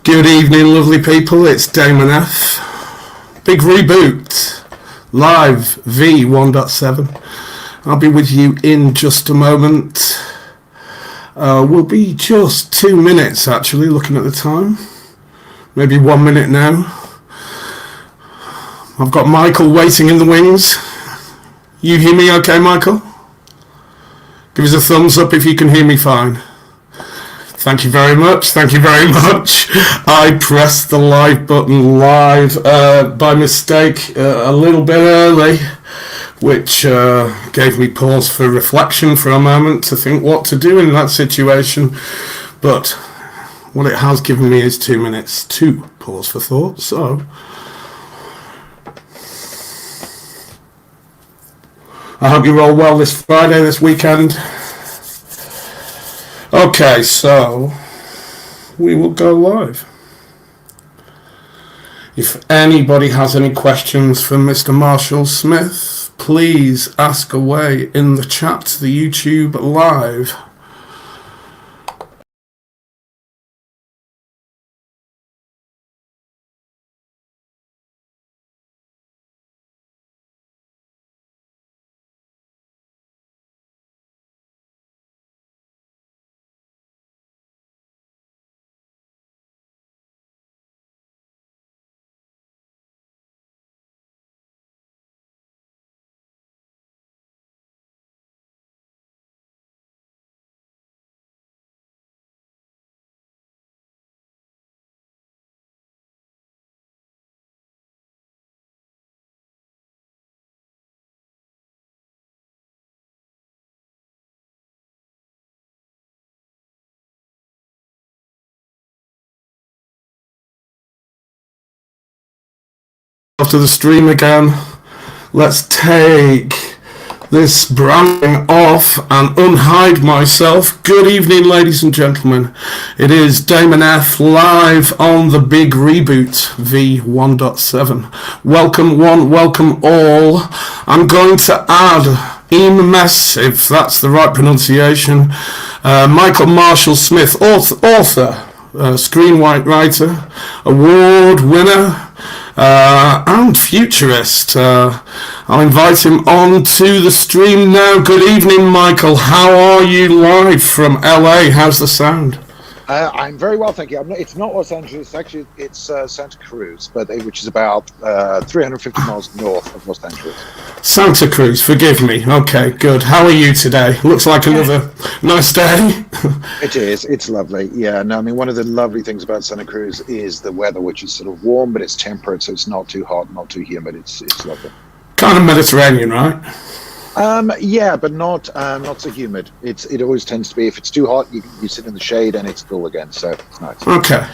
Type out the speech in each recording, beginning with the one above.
Good evening, lovely people. It's damonf. Big Reboot, live v1.7. I'll be with you in just a moment. We'll be just 2 minutes, actually, looking at the time. Maybe 1 minute now. I've got Michael waiting in the wings. You hear me okay, Michael? Give us a thumbs up if you can hear me fine. Thank you very much. Thank you very much. I pressed the live button live by mistake a little bit early, which gave me pause for reflection for a moment to think what to do in that situation. But what it has given me is 2 minutes to pause for thought. So I hope you're all well this Friday, this weekend. Okay, so we will go live. If anybody has any questions for Mr. Marshall Smith, please ask away in the chat to the YouTube live. After the stream again, let's take this branding off and unhide myself. Good evening, ladies and gentlemen. It is damonf live on the Big Reboot v1.7. Welcome one, welcome all. I'm going to add EMS, if that's the right pronunciation, Michael Marshall Smith, author, screenwriter, award winner, and futurist. I'll invite him on to the stream now. Good evening, Michael. How are you live from LA? How's the sound? I'm very well, thank you. It's not Los Angeles, actually. It's Santa Cruz, which is about 350 miles north of Los Angeles. Santa Cruz, forgive me. Okay, good. How are you today? Looks like another nice day. It is. It's lovely. Yeah, no, I mean, one of the lovely things about Santa Cruz is the weather, which is sort of warm, but it's temperate, so it's not too hot, not too humid. It's lovely. Kind of Mediterranean, right? Yeah, but not so humid. It always tends to be. If it's too hot, you sit in the shade and it's cool again. So it's nice. Okay.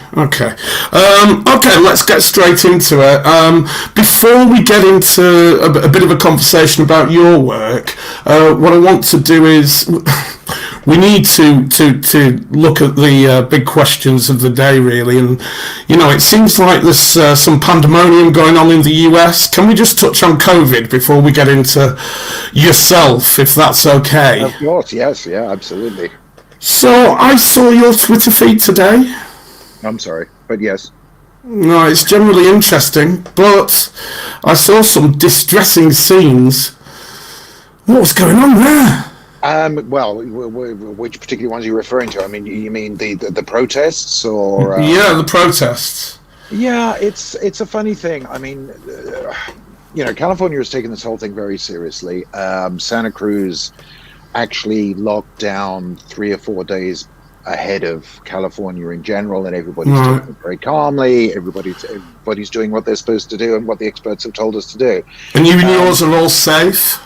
Let's get straight into it. Before we get into a bit of a conversation about your work, what I want to do is we need to look at the big questions of the day, really. And it seems like there's some pandemonium going on in the US. Can we just touch on COVID before we get into yourself, if that's okay? Of course, yes, yeah, absolutely. So I saw your Twitter feed today. I'm sorry, but yes. No, it's generally interesting, but I saw some distressing scenes. What was going on there? Well, which particular ones are you referring to? I mean, you mean the protests, or? Yeah, the protests. Yeah, it's a funny thing. I mean, California has taken this whole thing very seriously. Santa Cruz actually locked down 3 or 4 days ahead of California in general, and everybody's taking it very calmly. Everybody's doing what they're supposed to do and what the experts have told us to do. And you and yours are all safe?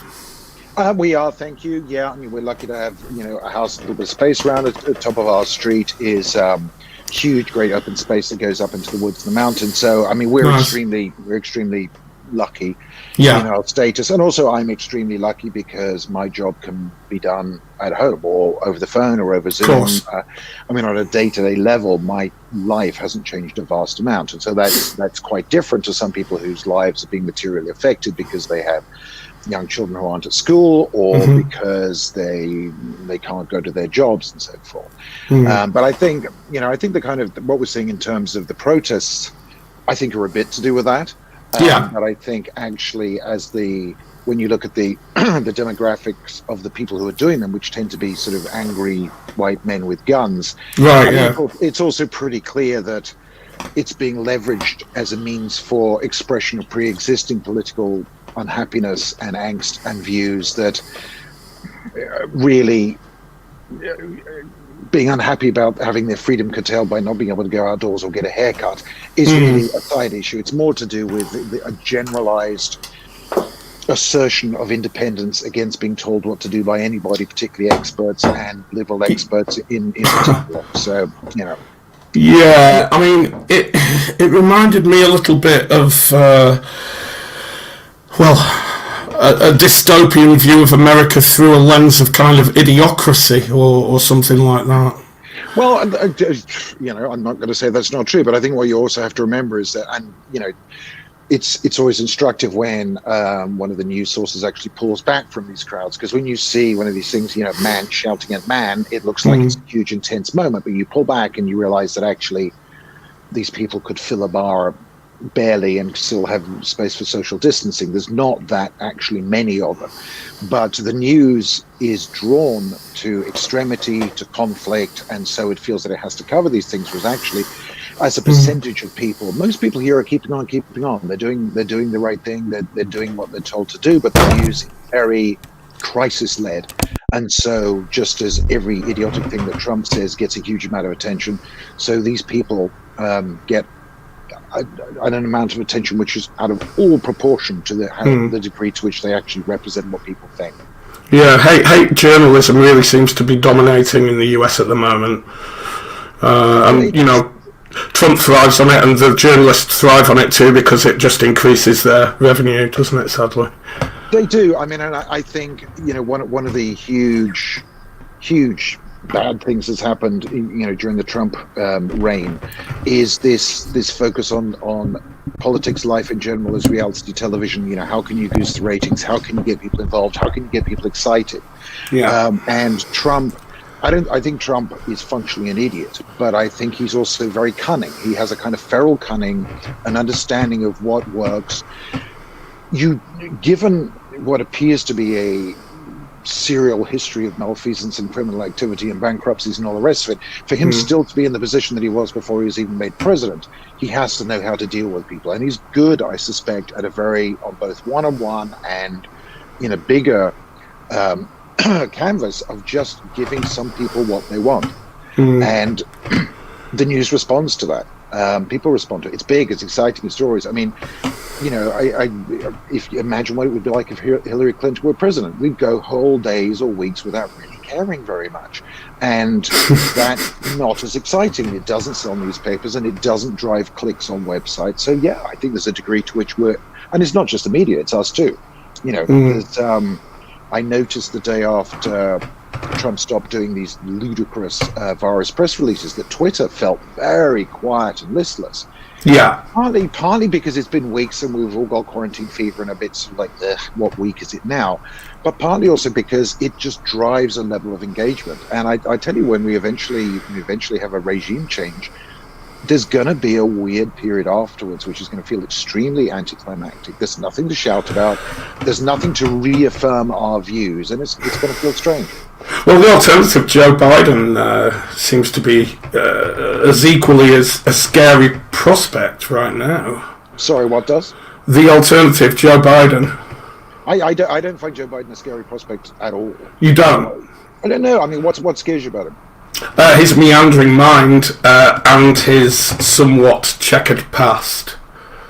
We are, thank you. Yeah, I mean, we're lucky to have a house with space around it. At the top of our street is huge, great open space that goes up into the woods and the mountains. So, I mean, we're extremely lucky in our status, and also I'm extremely lucky because my job can be done at home or over the phone or over Zoom. I mean, on a day-to-day level, my life hasn't changed a vast amount, and so that's quite different to some people whose lives are being materially affected because they have young children who aren't at school, or Mm-hmm. because they can't go to their jobs and so forth. Mm. But I think the kind of what we're seeing in terms of the protests, I think are a bit to do with that. Yeah. But I think actually, when you look at the the demographics of the people who are doing them, which tend to be sort of angry white men with guns, Right. I Yeah. think it's also pretty clear that it's being leveraged as a means for expression of pre-existing political unhappiness and angst and views that really being unhappy about having their freedom curtailed by not being able to go outdoors or get a haircut is really a side issue. It's more to do with a generalized assertion of independence against being told what to do by anybody, particularly experts and liberal experts in particular. So, Yeah, I mean, it reminded me a little bit of, a dystopian view of America through a lens of kind of idiocracy or something like that. Well, I'm not going to say that's not true, but I think what you also have to remember is that, it's always instructive when one of the news sources actually pulls back from these crowds, because when you see one of these things, man shouting at man, it looks like it's a huge, intense moment, but you pull back and you realize that actually these people could fill a bar barely and still have space for social distancing. There's not that actually many of them, but the news is drawn to extremity, to conflict, and so it feels that it has to cover these things, whereas actually as a percentage of people, most people here are keeping on. They're doing the right thing. They're doing what they're told to do, but the news is very crisis led. And so just as every idiotic thing that Trump says gets a huge amount of attention, so these people get an amount of attention which is out of all proportion to the degree to which they actually represent what people think. Yeah, hate journalism really seems to be dominating in the US at the moment. And, Trump thrives on it, and the journalists thrive on it too, because it just increases their revenue, doesn't it, sadly? They do. I mean, and I think, one of the huge bad things that's happened, during the Trump reign, is this focus on politics, life in general, as reality television. How can you boost the ratings? How can you get people involved? How can you get people excited? Yeah. And Trump, I think Trump is functionally an idiot, but I think he's also very cunning. He has a kind of feral cunning, an understanding of what works. Given what appears to be a serial history of malfeasance and criminal activity and bankruptcies and all the rest of it, for him still to be in the position that he was before he was even made president, he has to know how to deal with people. And he's good, I suspect, on both one-on-one and in a bigger canvas of just giving some people what they want. And the news responds to that. People respond to it. It's big, it's exciting stories. I mean, if you imagine what it would be like if Hillary Clinton were president, we'd go whole days or weeks without really caring very much. And that's not as exciting. It doesn't sell newspapers and it doesn't drive clicks on websites. So yeah, I think there's a degree to which and it's not just the media, it's us too. There's, I noticed the day after Trump stopped doing these ludicrous virus press releases that Twitter felt very quiet and listless. Yeah. Partly because it's been weeks and we've all got quarantine fever and a bit sort of like, what week is it now? But partly also because it just drives a level of engagement. And I tell you, when we eventually have a regime change, there's going to be a weird period afterwards, which is going to feel extremely anticlimactic. There's nothing to shout about. There's nothing to reaffirm our views, and it's going to feel strange. Well, the alternative, Joe Biden, seems to be as equally as a scary prospect right now. Sorry, what does? The alternative, Joe Biden. I don't find Joe Biden a scary prospect at all. You don't? I don't know. I mean, what scares you about him? His meandering mind and his somewhat checkered past.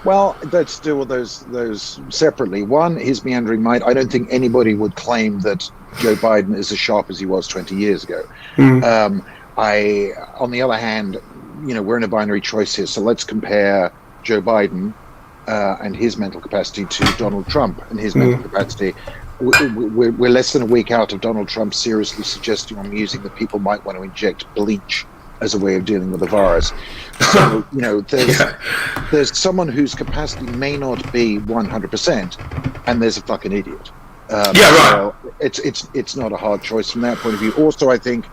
Well, let's deal with those separately. One, his meandering mind. I don't think anybody would claim that Joe Biden is as sharp as he was 20 years ago. On the other hand, we're in a binary choice here. So let's compare Joe Biden and his mental capacity to Donald Trump and his mental capacity. We're less than a week out of Donald Trump seriously suggesting on musing that people might want to inject bleach as a way of dealing with the virus. So, there's someone whose capacity may not be 100%, and there's a fucking idiot. Right. So it's not a hard choice from that point of view. Also, I think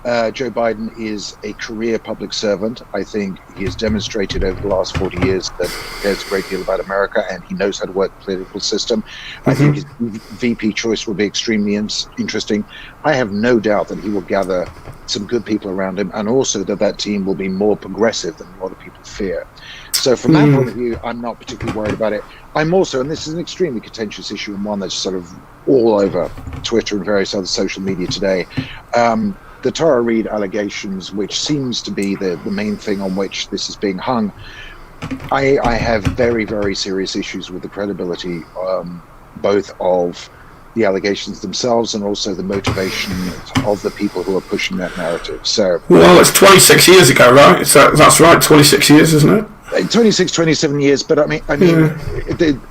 Joe Biden is a career public servant. I think he has demonstrated over the last 40 years that he cares a great deal about America and he knows how to work the political system. I think his VP choice will be extremely interesting. I have no doubt that he will gather some good people around him, and also that team will be more progressive than a lot of people fear. So from that point of view, I'm not particularly worried about it. I'm also, and this is an extremely contentious issue and one that's sort of all over Twitter and various other social media today, the Tara Reid allegations, which seems to be the main thing on which this is being hung. I have very, very serious issues with the credibility, both of the allegations themselves and also the motivation of the people who are pushing that narrative. So, well, it's 26 years ago, right? So that's right, 26 years, isn't it? 26, 27 years, but I mean,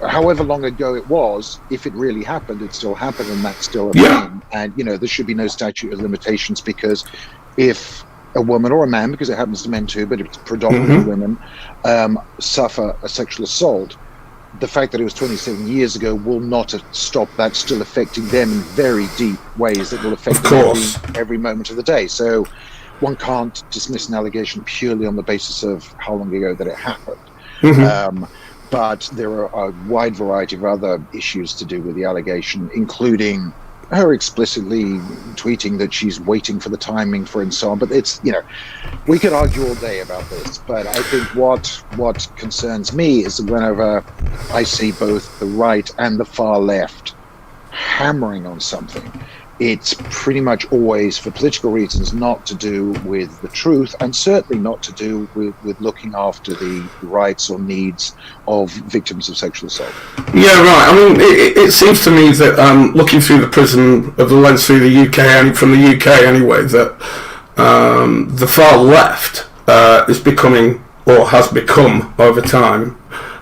however long ago it was, if it really happened, it still happened, and that's still a thing. And there should be no statute of limitations, because if a woman or a man, because it happens to men too, but it's predominantly women, suffer a sexual assault, the fact that it was 27 years ago will not stop that still affecting them in very deep ways that will affect them every moment of the day. So one can't dismiss an allegation purely on the basis of how long ago that it happened. But there are a wide variety of other issues to do with the allegation, including her explicitly tweeting that she's waiting for the timing for and so on. But it's, we could argue all day about this, but I think what concerns me is that whenever I see both the right and the far left hammering on something, it's pretty much always for political reasons, not to do with the truth, and certainly not to do with looking after the rights or needs of victims of sexual assault. Yeah, right. I mean, it seems to me that looking through the prism of the lens through the UK, and from the UK anyway, that the far left is becoming, or has become over time,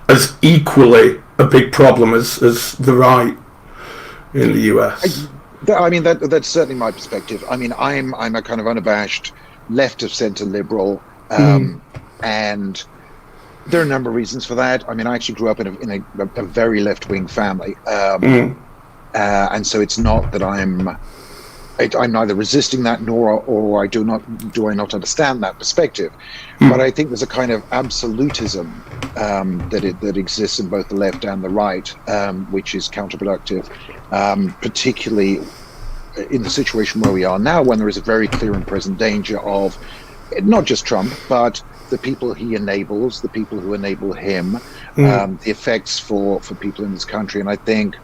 as equally a big problem as the right in the US. I mean, that's certainly my perspective. I mean, I'm a kind of unabashed left of centre liberal, and there are a number of reasons for that. I mean, I actually grew up in a very left wing family, and so it's not that I'm neither resisting that or do I not understand that perspective. But I think there's a kind of absolutism that exists in both the left and the right, which is counterproductive, particularly in the situation where we are now, when there is a very clear and present danger of not just Trump, but the people he enables, the people who enable him, the effects for people in this country. And I think,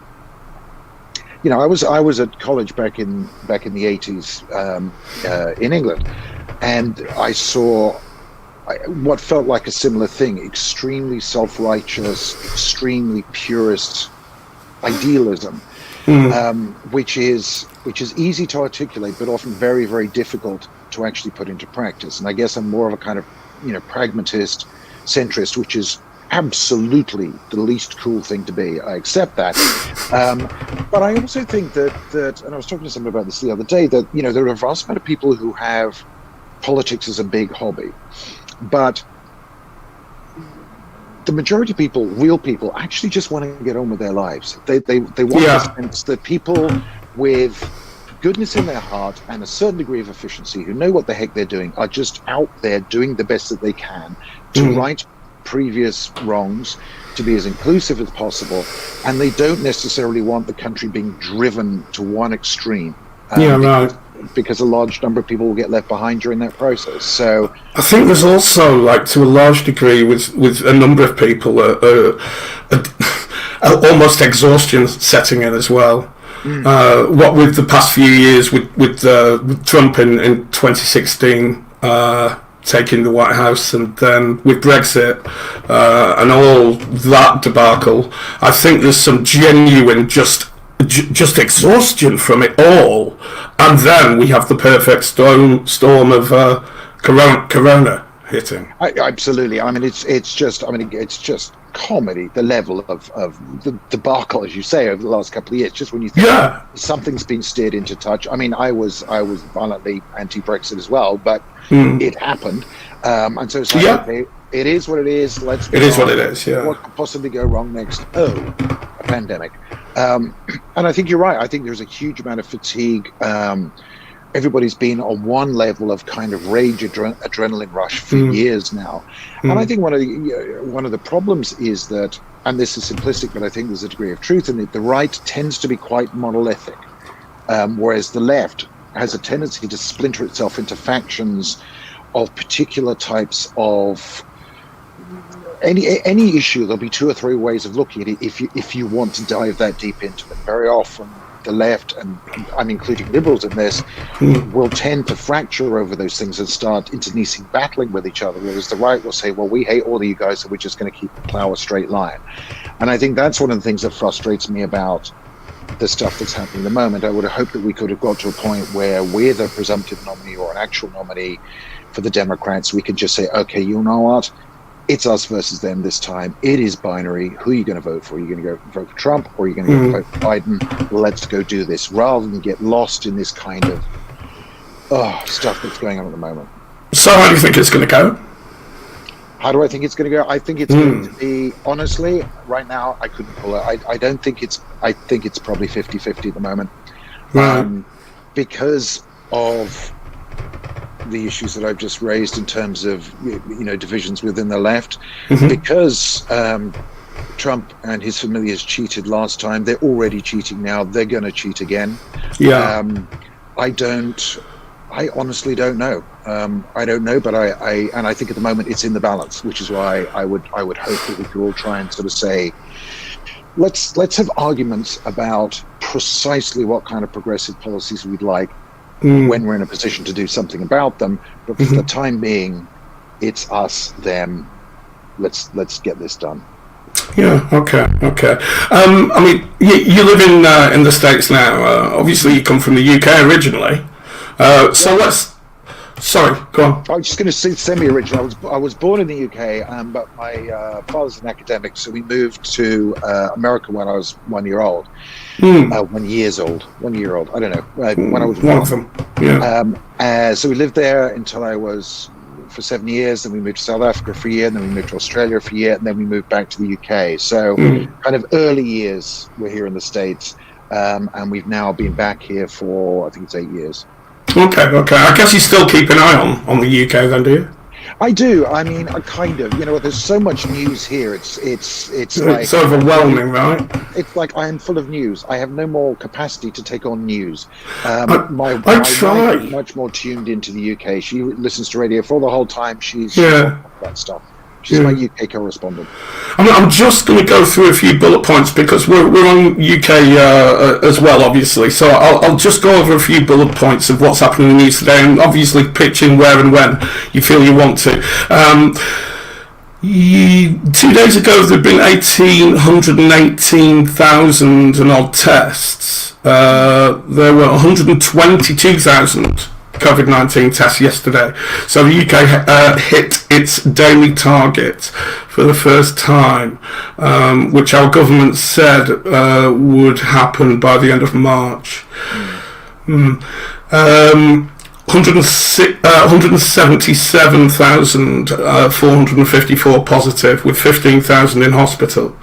I was at college back in the 80s in England, and I saw what felt like a similar thing: extremely self-righteous, extremely purist idealism, which is easy to articulate, but often very, very difficult to actually put into practice. And I guess I'm more of a kind of pragmatist, centrist, which is absolutely the least cool thing to be. I accept that. But I also think that, and I was talking to someone about this the other day, that, there are a vast amount of people who have politics as a big hobby. But the majority of people, real people, actually just want to get on with their lives. They want the sense that people with goodness in their heart and a certain degree of efficiency, who know what the heck they're doing, are just out there doing the best that they can to right previous wrongs, to be as inclusive as possible, and they don't necessarily want the country being driven to one extreme. Because a large number of people will get left behind during that process. So I think there's also, like, to a large degree, with a number of people, almost exhaustion setting in as well. What with the past few years, with Trump in 2016 taking the White House, and then with Brexit and all that debacle, I think there's some genuine just exhaustion from it all, and then we have the perfect storm of corona hitting. Absolutely. I mean, it's just comedy, the level of the debacle, as you say, over the last couple of years. Just when you think something's been steered into touch. I mean, I was violently anti-Brexit as well, but it happened, and so it's like, okay, it is what it is. It is what it is. Yeah. What could possibly go wrong next? Oh, a pandemic. And I think you're right. I think there's a huge amount of fatigue. Everybody's been on one level of kind of rage adrenaline rush for years now. And I think one of the problems is that, and this is simplistic, but I think there's a degree of truth in it, the right tends to be quite monolithic, whereas the left has a tendency to splinter itself into factions of particular types of any issue. There'll be two or three ways of looking at it if you want to dive that deep into it. Very often the left, and I'm including liberals in this, will tend to fracture over those things and start internecine battling with each other, whereas the right will say, well, we hate all of you guys, so we're just going to plow a straight line. And I think that's one of the things that frustrates me about the stuff that's happening at the moment. I would have hoped that we could have got to a point where we're the presumptive nominee or an actual nominee for the Democrats. We could just say, okay, you know what? It's us versus them this time. It is binary. Who are you going to vote for? Are you going to go vote for Trump, or are you going to go vote for Biden? Let's go do this, rather than get lost in this kind of stuff that's going on at the moment. So how do you think it's going to go? How do I think it's going to go? I think it's going to be, honestly, right now, I couldn't pull it. I don't think I think it's probably 50-50 at the moment. Because of the issues that I've just raised in terms of divisions within the left, because Trump and his familiars cheated last time. They're already cheating now. They're going to cheat again. I honestly don't know. I don't know, but I think at the moment it's in the balance, which is why I would hope that we could all try and sort of say, let's have arguments about precisely what kind of progressive policies we'd like when we're in a position to do something about them. But for the time being, it's us, them. Let's get this done. Yeah. Okay. I mean, you live in the States now. Obviously, you come from the UK originally. So let's. Sorry, go on. I was just going to say semi-original. I was born in the UK, but my father's an academic, so we moved to America when I was 1 year old. 1 years old. 1 year old. I don't know. When I was one of them. Yeah. So we lived there until I was for 7 years. Then we moved to South Africa for a year. And then we moved to Australia for a year. And then we moved back to the UK. So kind of early years we're here in the States, and we've now been back here for, I think it's 8 years. Okay. I guess you still keep an eye on the UK then, do you? I do. I mean, I kind of. There's so much news here. It's like it's overwhelming, right? It's like I am full of news. I have no more capacity to take on news. My try. wife is much more tuned into the UK. She listens to radio for the whole time. She's that stuff. She's my UK correspondent. I'm just going to go through a few bullet points because we're on UK as well, obviously. So I'll just go over a few bullet points of what's happening in the news today, and obviously pitch in where and when you feel you want to. 2 days ago, there have been 118,000 and odd tests. There were 122,000 COVID-19 tests yesterday. So the UK hit its daily target for the first time, which our government said would happen by the end of March. 177,454 positive, with 15,000 in hospital.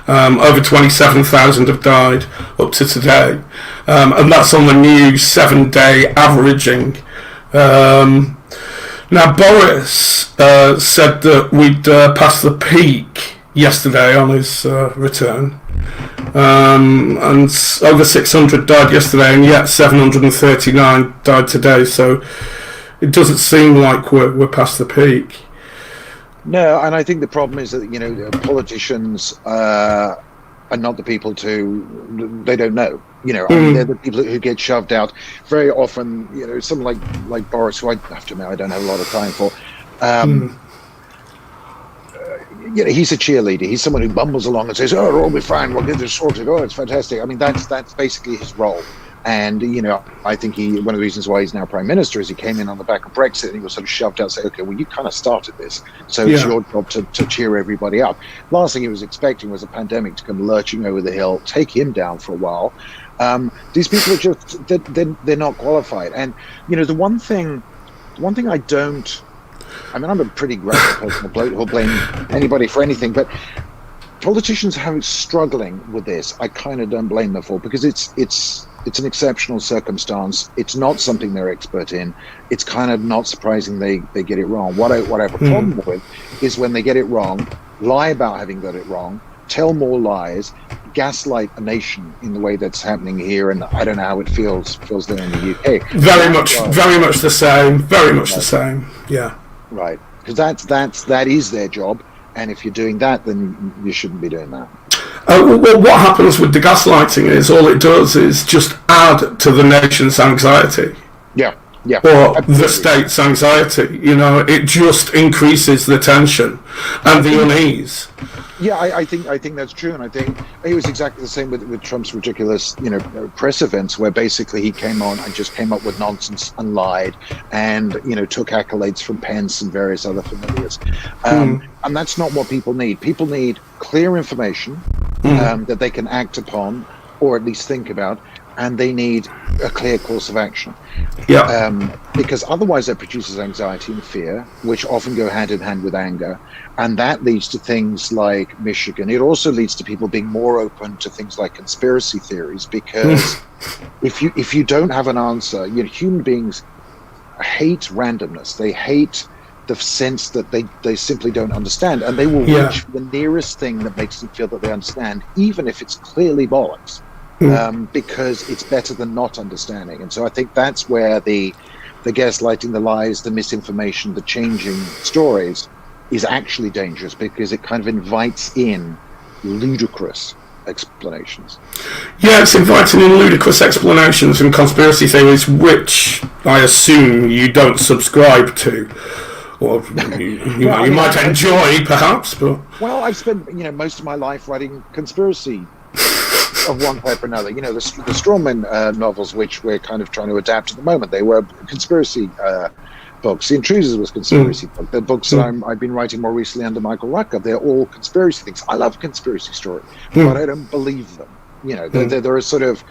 Over 27,000 have died up to today, and that's on the new 7-day averaging. Now Boris said that we'd passed the peak yesterday on his return, and over 600 died yesterday, and yet 739 died today. So it doesn't seem like we're past the peak. No, and I think the problem is that politicians are not the people they don't know. I mean, they're the people who get shoved out very often. Someone like Boris, who I have to admit I don't have a lot of time for. He's a cheerleader. He's someone who bumbles along and says, "Oh, it'll all be fine. We'll get this sorted. Oh, it's fantastic." I mean, that's basically his role. And I think one of the reasons why he's now prime minister is he came in on the back of Brexit and he was sort of shoved out and say, "Okay, well, you kind of started this, so it's your job to cheer everybody up." Last thing he was expecting was a pandemic to come lurching over the hill, take him down for a while. These people are just they're not qualified. And the one thing I don't. I mean, I'm a pretty aggressive personal bloke who'll blame anybody for anything, but politicians are struggling with this. I kind of don't blame them for, because it's an exceptional circumstance. It's not something they're expert in. It's kind of not surprising they get it wrong. What I have a problem with is when they get it wrong, lie about having got it wrong, tell more lies, gaslight a nation in the way that's happening here. And I don't know how it feels there in the UK. Very much the same. Very much the same. Yeah. Right. Because that is their job. And if you're doing that, then you shouldn't be doing that. Well, what happens with the gaslighting is all it does is just add to the nation's anxiety. Yeah. Or the state's anxiety. It just increases the tension and the unease. Yeah, I think that's true, and I think it was exactly the same with Trump's ridiculous, press events, where basically he came on and just came up with nonsense and lied, and took accolades from Pence and various other familiars, and that's not what people need. People need clear information that they can act upon, or at least think about, and they need a clear course of action. Yeah. Because otherwise that produces anxiety and fear, which often go hand in hand with anger. And that leads to things like Michigan. It also leads to people being more open to things like conspiracy theories, because if you don't have an answer, human beings hate randomness. They hate the sense that they simply don't understand. And they will reach for the nearest thing that makes them feel that they understand, even if it's clearly bollocks. Because it's better than not understanding. And so I think that's where the gaslighting, the lies, the misinformation, the changing stories is actually dangerous, because it kind of invites in ludicrous explanations. Yeah, it's inviting in ludicrous explanations and conspiracy theories, which I assume you don't subscribe to. Or you might enjoy, perhaps, but... Well, I've spent most of my life writing conspiracy of one type or another. The Strawman novels, which we're kind of trying to adapt at the moment, they were conspiracy books. The Intruders was conspiracy book. The books that I've been writing more recently under Michael Rutger, they're all conspiracy things. I love a conspiracy story, but I don't believe them. They're a sort of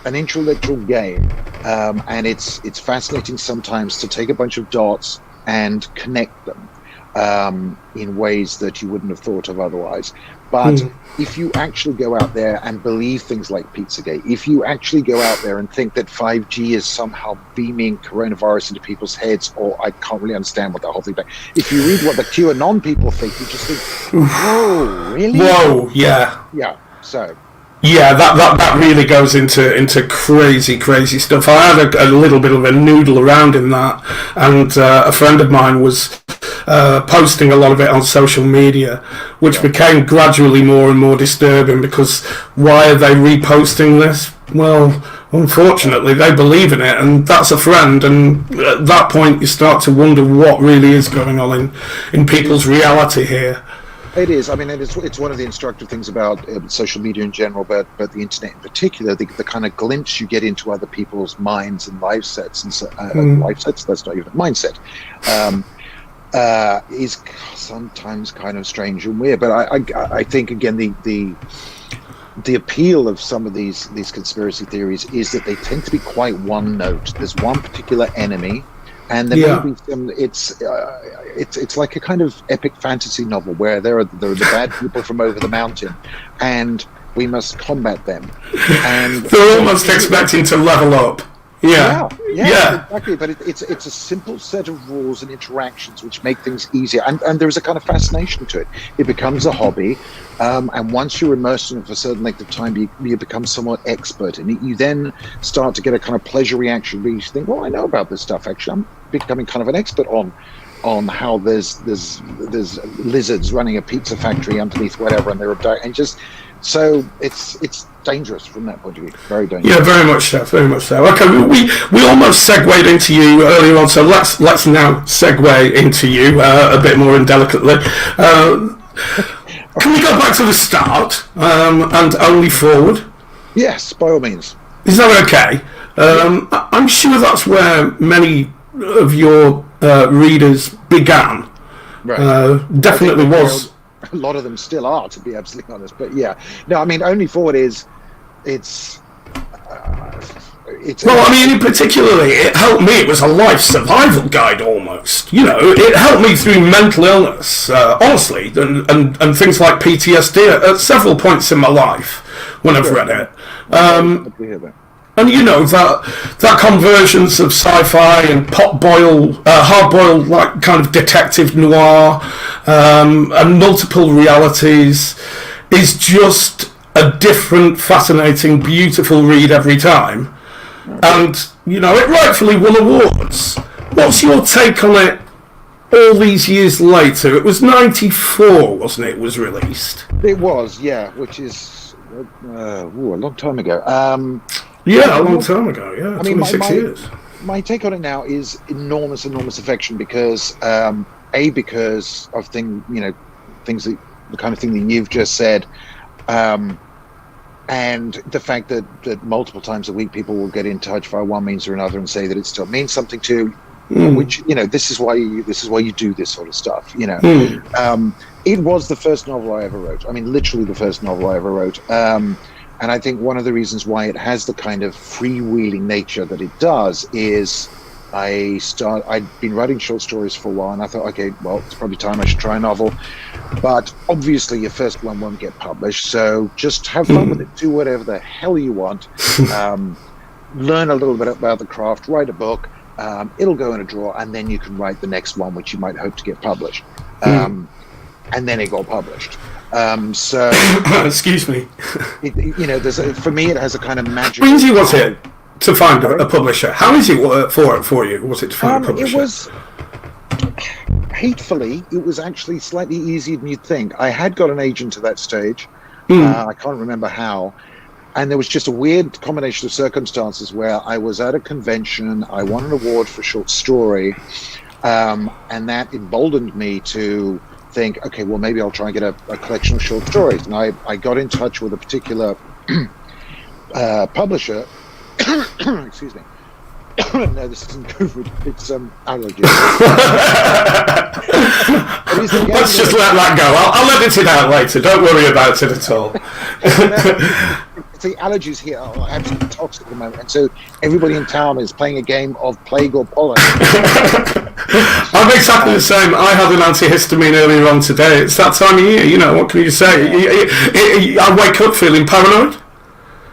an intellectual game, and it's fascinating sometimes to take a bunch of dots and connect them in ways that you wouldn't have thought of otherwise. But if you actually go out there and believe things like Pizzagate, if you actually go out there and think that 5G is somehow beaming coronavirus into people's heads, or I can't really understand what that whole thing is. If you read what the QAnon people think, you just think, whoa, really? Whoa, yeah. Yeah, so... Yeah, that really goes into crazy stuff. I had a little bit of a noodle around in that, and a friend of mine was posting a lot of it on social media, which became gradually more and more disturbing, because why are they reposting this? Well, unfortunately, they believe in it, and that's a friend, and at that point you start to wonder what really is going on in people's reality here. It is. I mean, it's one of the instructive things about social media in general, but the internet in particular. The kind of glimpse you get into other people's minds and life sets, and life sets. That's not even a mindset. Is sometimes kind of strange and weird. But I think again the appeal of some of these conspiracy theories is that they tend to be quite one note. There's one particular enemy. And there may be some. It's like a kind of epic fantasy novel where there are the bad people from over the mountain, and we must combat them. And they're almost expecting to level up. Yeah, exactly. But it's a simple set of rules and interactions which make things easier, and there's a kind of fascination to it. It becomes a hobby, and once you're immersed in it for a certain length of time, you become somewhat expert in it. You then start to get a kind of pleasure reaction where you think, well, I know about this stuff. Actually, I'm becoming kind of an expert on how there's lizards running a pizza factory underneath whatever, and just so it's dangerous from that point of view. Very dangerous. Yeah, very much so. Very much so. Okay, we almost segued into you earlier on, so let's now segue into you a bit more indelicately. Can we go back to the start and only forward? Yes, by all means. Is that okay? I'm sure that's where many of your readers began. Right. Definitely was. A lot of them still are, to be absolutely honest. But yeah, no, I mean, only forward is Well, I mean, particularly, it helped me. It was a life survival guide almost. You know, it helped me through mental illness, honestly, and things like PTSD at several points in my life when I've read it. And you know that convergence of sci-fi and hard-boiled, like kind of detective noir, and multiple realities is just a different, fascinating, beautiful read every time. And, you know, it rightfully won awards. What's your take on it all these years later? It was 94, wasn't it, was released? It was, yeah, which is a long time ago. A long time ago, yeah, 26 years. My take on it now is enormous affection because, because of things that, the kind of thing that you've just said, and the fact that multiple times a week people will get in touch via one means or another and say that it still means something to, which, you know, this is why you do this sort of stuff, you know. It was the first novel I ever wrote. I mean, literally the first novel I ever wrote. And I think one of the reasons why it has the kind of freewheeling nature that it does is I'd been writing short stories for a while, and I thought, okay, well, it's probably time I should try a novel. But obviously your first one won't get published, so just have fun with it, do whatever the hell you want, learn a little bit about the craft, write a book, it'll go in a drawer, and then you can write the next one, which you might hope to get published. And then it got published. So excuse me. For me, it has a kind of magic. How easy was it to find a publisher? How easy for you was it to find a publisher? It was, hatefully, it was actually slightly easier than you'd think. I had got an agent at that stage. I can't remember how. And there was just a weird combination of circumstances where I was at a convention, I won an award for short story, and that emboldened me to think, okay, well, maybe I'll try and get a collection of short stories. And I got in touch with a particular publisher. Excuse me. No, this isn't COVID. It's allergies. Let's just let that go. I'll edit it out later. Don't worry about it at all. The allergies here are absolutely toxic at the moment, and so everybody in town is playing a game of Plague or Pollen. I'm exactly the same. I had an antihistamine earlier on today. It's that time of year, you know, what can you say? I wake up feeling paranoid.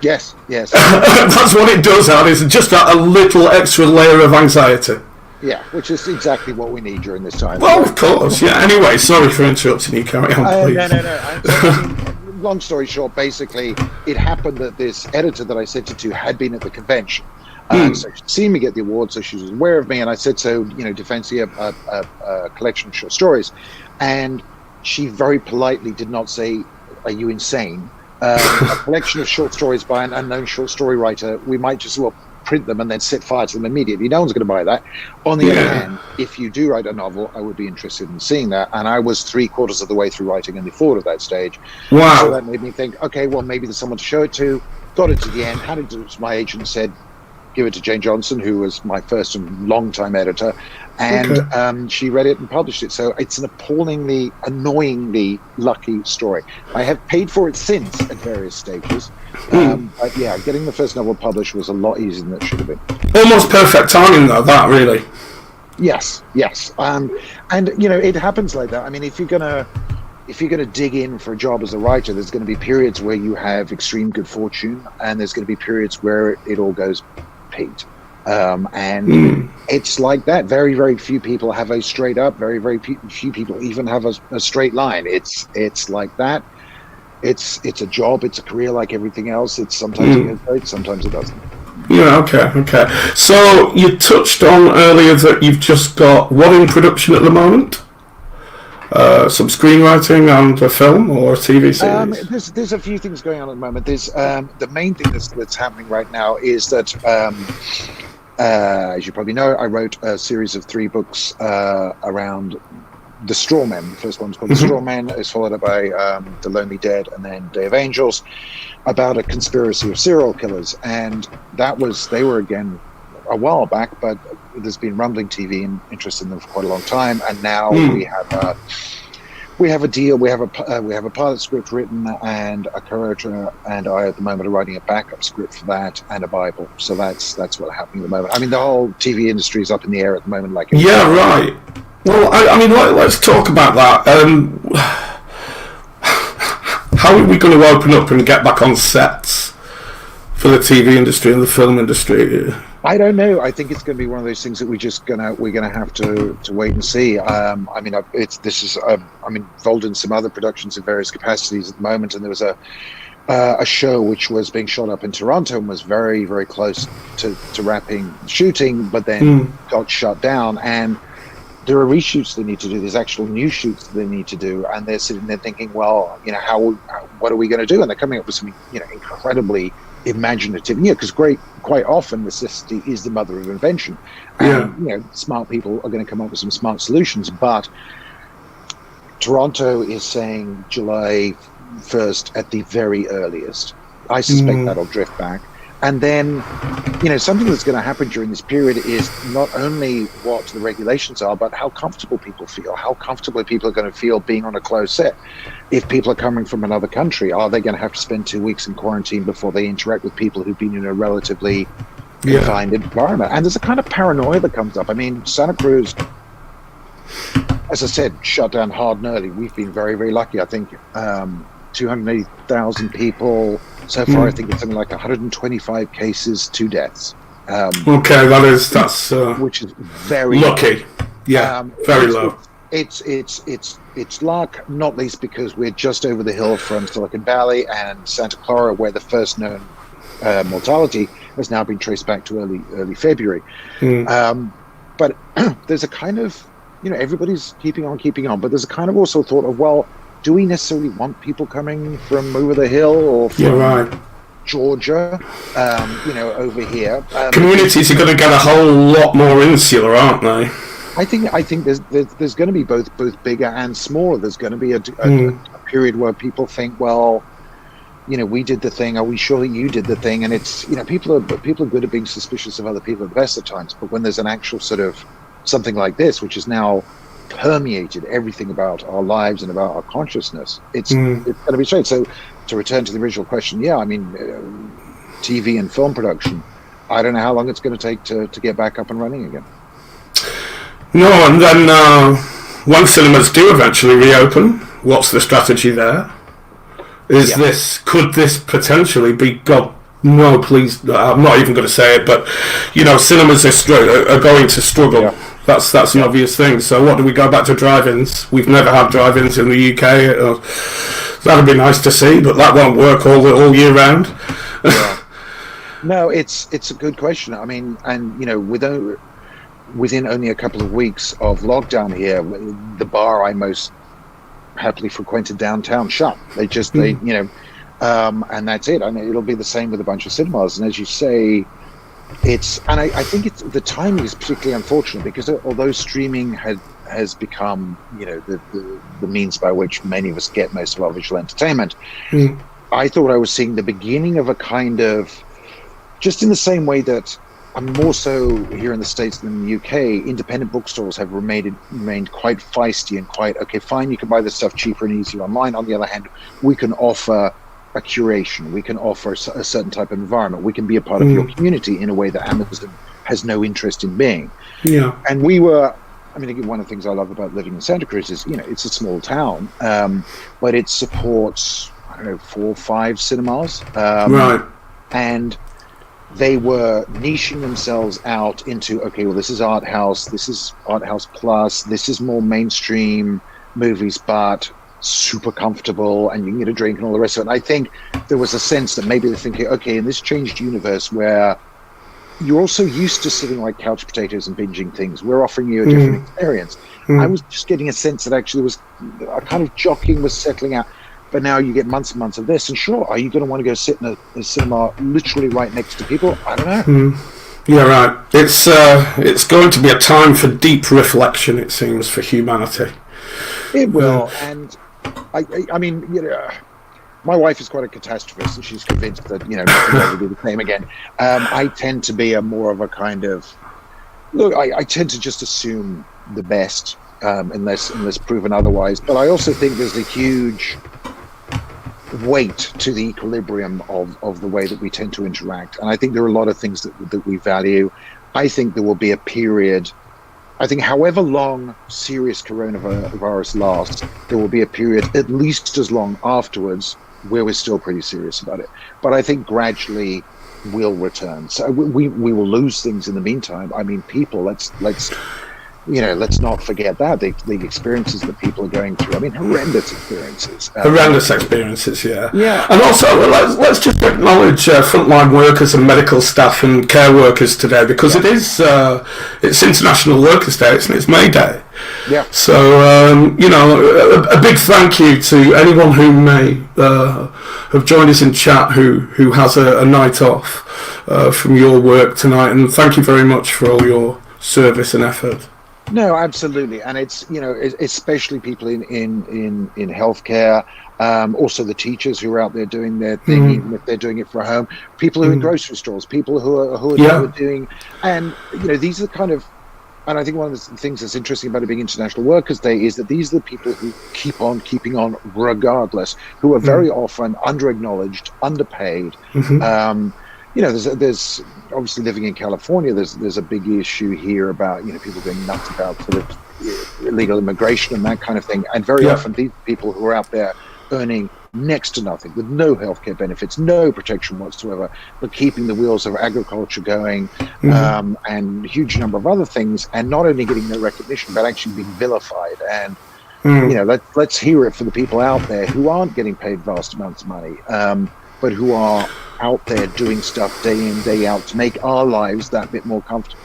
Yes. That's what it does, Ad, is just a little extra layer of anxiety. Yeah, which is exactly what we need during this time. Well, of course, yeah. Anyway, sorry for interrupting you. Carry on, please. No. Long story short, basically, it happened that this editor that I sent it to had been at the convention. So she'd seen me get the award, so she was aware of me, and I said, so, you know, do you fancy a collection of short stories? And she very politely did not say, are you insane? A collection of short stories by an unknown short story writer, we might just print them and then set fire to them immediately. No one's going to buy that. On the other hand, if you do write a novel, I would be interested in seeing that. And I was 3/4 of the way through writing only forward at that stage. Wow. So that made me think, okay, well, maybe there's someone to show it to. Got it to the end, handed it to my agent, said, give it to Jane Johnson, who was my first and long-time editor. And she read it and published it. So it's an appallingly, annoyingly lucky story. I have paid for it since at various stages. But yeah, getting the first novel published was a lot easier than it should have been. Almost perfect timing, though, that really. Yes. And, you know, it happens like that. I mean, if you're gonna dig in for a job as a writer, there's going to be periods where you have extreme good fortune, and there's going to be periods where it all goes peaked. It's like that. Very, very few people have a straight up. Very, very few people even have a straight line. It's like that. It's a job. It's a career like everything else. It's sometimes it goes great, sometimes it doesn't. Yeah. Okay. So you touched on earlier that you've just got what in production at the moment? Some screenwriting and a film or a TV series? There's a few things going on at the moment. There's the main thing that's happening right now is that, as you probably know, I wrote a series of 3 books around the Straw Men. The first one's called The Straw Men. It's followed up by The Lonely Dead and then Day of Angels, about a conspiracy of serial killers. And they were again a while back, but there's been rumbling TV and interest in them for quite a long time. And now we have We have a deal. We have a pilot script written, and a co-writer and I at the moment are writing a backup script for that, and a Bible. So that's what's happening at the moment. I mean, the whole TV industry is up in the air at the moment. Like, yeah, right. Well, I mean, let's talk about that. How are we going to open up and get back on sets for the TV industry and the film industry? I don't know. I think it's going to be one of those things that we're gonna have to wait and see. I mean, I'm involved in some other productions in various capacities at the moment, and there was a show which was being shot up in Toronto and was very, very close to wrapping shooting, but then got shut down. And there are reshoots they need to do. There's actual new shoots they need to do, and they're sitting there thinking, well, what are we going to do? And they're coming up with some, incredibly imaginative, because quite often necessity is the mother of invention, and smart people are going to come up with some smart solutions. But Toronto is saying July 1st at the very earliest. I suspect that'll drift back. And then, something that's going to happen during this period is not only what the regulations are, but how comfortable people feel, how comfortably people are going to feel being on a closed set. If people are coming from another country, are they going to have to spend 2 weeks in quarantine before they interact with people who've been in a relatively confined environment? And there's a kind of paranoia that comes up. I mean, Santa Cruz, as I said, shut down hard and early. We've been very, very lucky. I think 280,000 people so far. I think it's something like 125 cases, 2 deaths. Okay, that's which is very lucky. Yeah, very low. It's luck, not least because we're just over the hill from Silicon Valley and Santa Clara, where the first known mortality has now been traced back to early February. But there's a kind of, everybody's keeping on, but there's a kind of also thought of, well, do we necessarily want people coming from over the hill or from Georgia, over here? Communities are going to get a whole lot more insular, aren't they? I think there's going to be both bigger and smaller. There's going to be a period where people think, well, we did the thing. Are we sure that you did the thing? And it's, people are good at being suspicious of other people at the best of times. But when there's an actual sort of something like this, which is now permeated everything about our lives and about our consciousness, it's going to be strange. So to return to the original question, I mean, TV and film production, I don't know how long it's going to take to get back up and running again. No, and then when cinemas do eventually reopen, what's the strategy there? Could this potentially be, God, no, please, I'm not even going to say it, but, cinemas are going to struggle. Yeah. That's an obvious thing. So what do we go back to drive-ins? We've never had drive-ins in the UK. That'd be nice to see, but that won't work all year round. Yeah. No, it's a good question. I mean, and within only a couple of weeks of lockdown here, the bar I most happily frequented downtown shut. They and that's it. I mean, it'll be the same with a bunch of cinemas. And as you say, I think the timing is particularly unfortunate because although streaming has become, the means by which many of us get most of our visual entertainment, I thought I was seeing the beginning of a kind of, just in the same way that more so here in the States than in the UK, independent bookstores have remained quite feisty and quite, okay, fine, you can buy this stuff cheaper and easier online. On the other hand, we can offer a curation, we can offer a certain type of environment, we can be a part of your community in a way that Amazon has no interest in being. Yeah. And one of the things I love about living in Santa Cruz is, it's a small town, but it supports, 4 or 5 cinemas. Right. And they were niching themselves out into, okay, well, this is art house, this is art house plus, this is more mainstream movies, but super comfortable, and you can get a drink and all the rest of it. And I think there was a sense that maybe they're thinking, okay, in this changed universe where you're also used to sitting like couch potatoes and binging things, we're offering you a different experience. I was just getting a sense that actually was a kind of jockeying was settling out. But now you get months and months of this, and sure, are you going to want to go sit in a cinema literally right next to people? I don't know. Yeah, right. It's going to be a time for deep reflection, it seems, for humanity. It will, and I mean, my wife is quite a catastrophist, and she's convinced that nothing will ever be the same again. I tend to be more of a kind of look. I tend to just assume the best unless proven otherwise. But I also think there's a huge weight to the equilibrium of the way that we tend to interact. And I think there are a lot of things that we value. I think there will be a period, I think however long serious coronavirus lasts, there will be a period at least as long afterwards where we're still pretty serious about it. But I think gradually will return. So we will lose things in the meantime. I mean, people, let's not forget that the experiences that people are going through. I mean, horrendous experiences. Yeah. And also, let's just acknowledge frontline workers and medical staff and care workers today, because it's International Workers' Day, it's May Day. Yeah. So a big thank you to anyone who may have joined us in chat who has a night off from your work tonight, and thank you very much for all your service and effort. No, absolutely, and it's especially people in healthcare, also the teachers who are out there doing their thing, even if they're doing it from home. People who are in grocery stores, people who are doing, and these are the kind of, and I think one of the things that's interesting about it being International Workers' Day is that these are the people who keep on keeping on regardless, who are very often under-acknowledged, underpaid. There's obviously, living in California, there's a big issue here about people going nuts about sort of illegal immigration and that kind of thing, and very often these people who are out there earning next to nothing, with no healthcare benefits, no protection whatsoever, but keeping the wheels of agriculture going, and a huge number of other things, and not only getting no recognition but actually being vilified. And let's hear it for the people out there who aren't getting paid vast amounts of money, but who are out there doing stuff day in, day out to make our lives that bit more comfortable.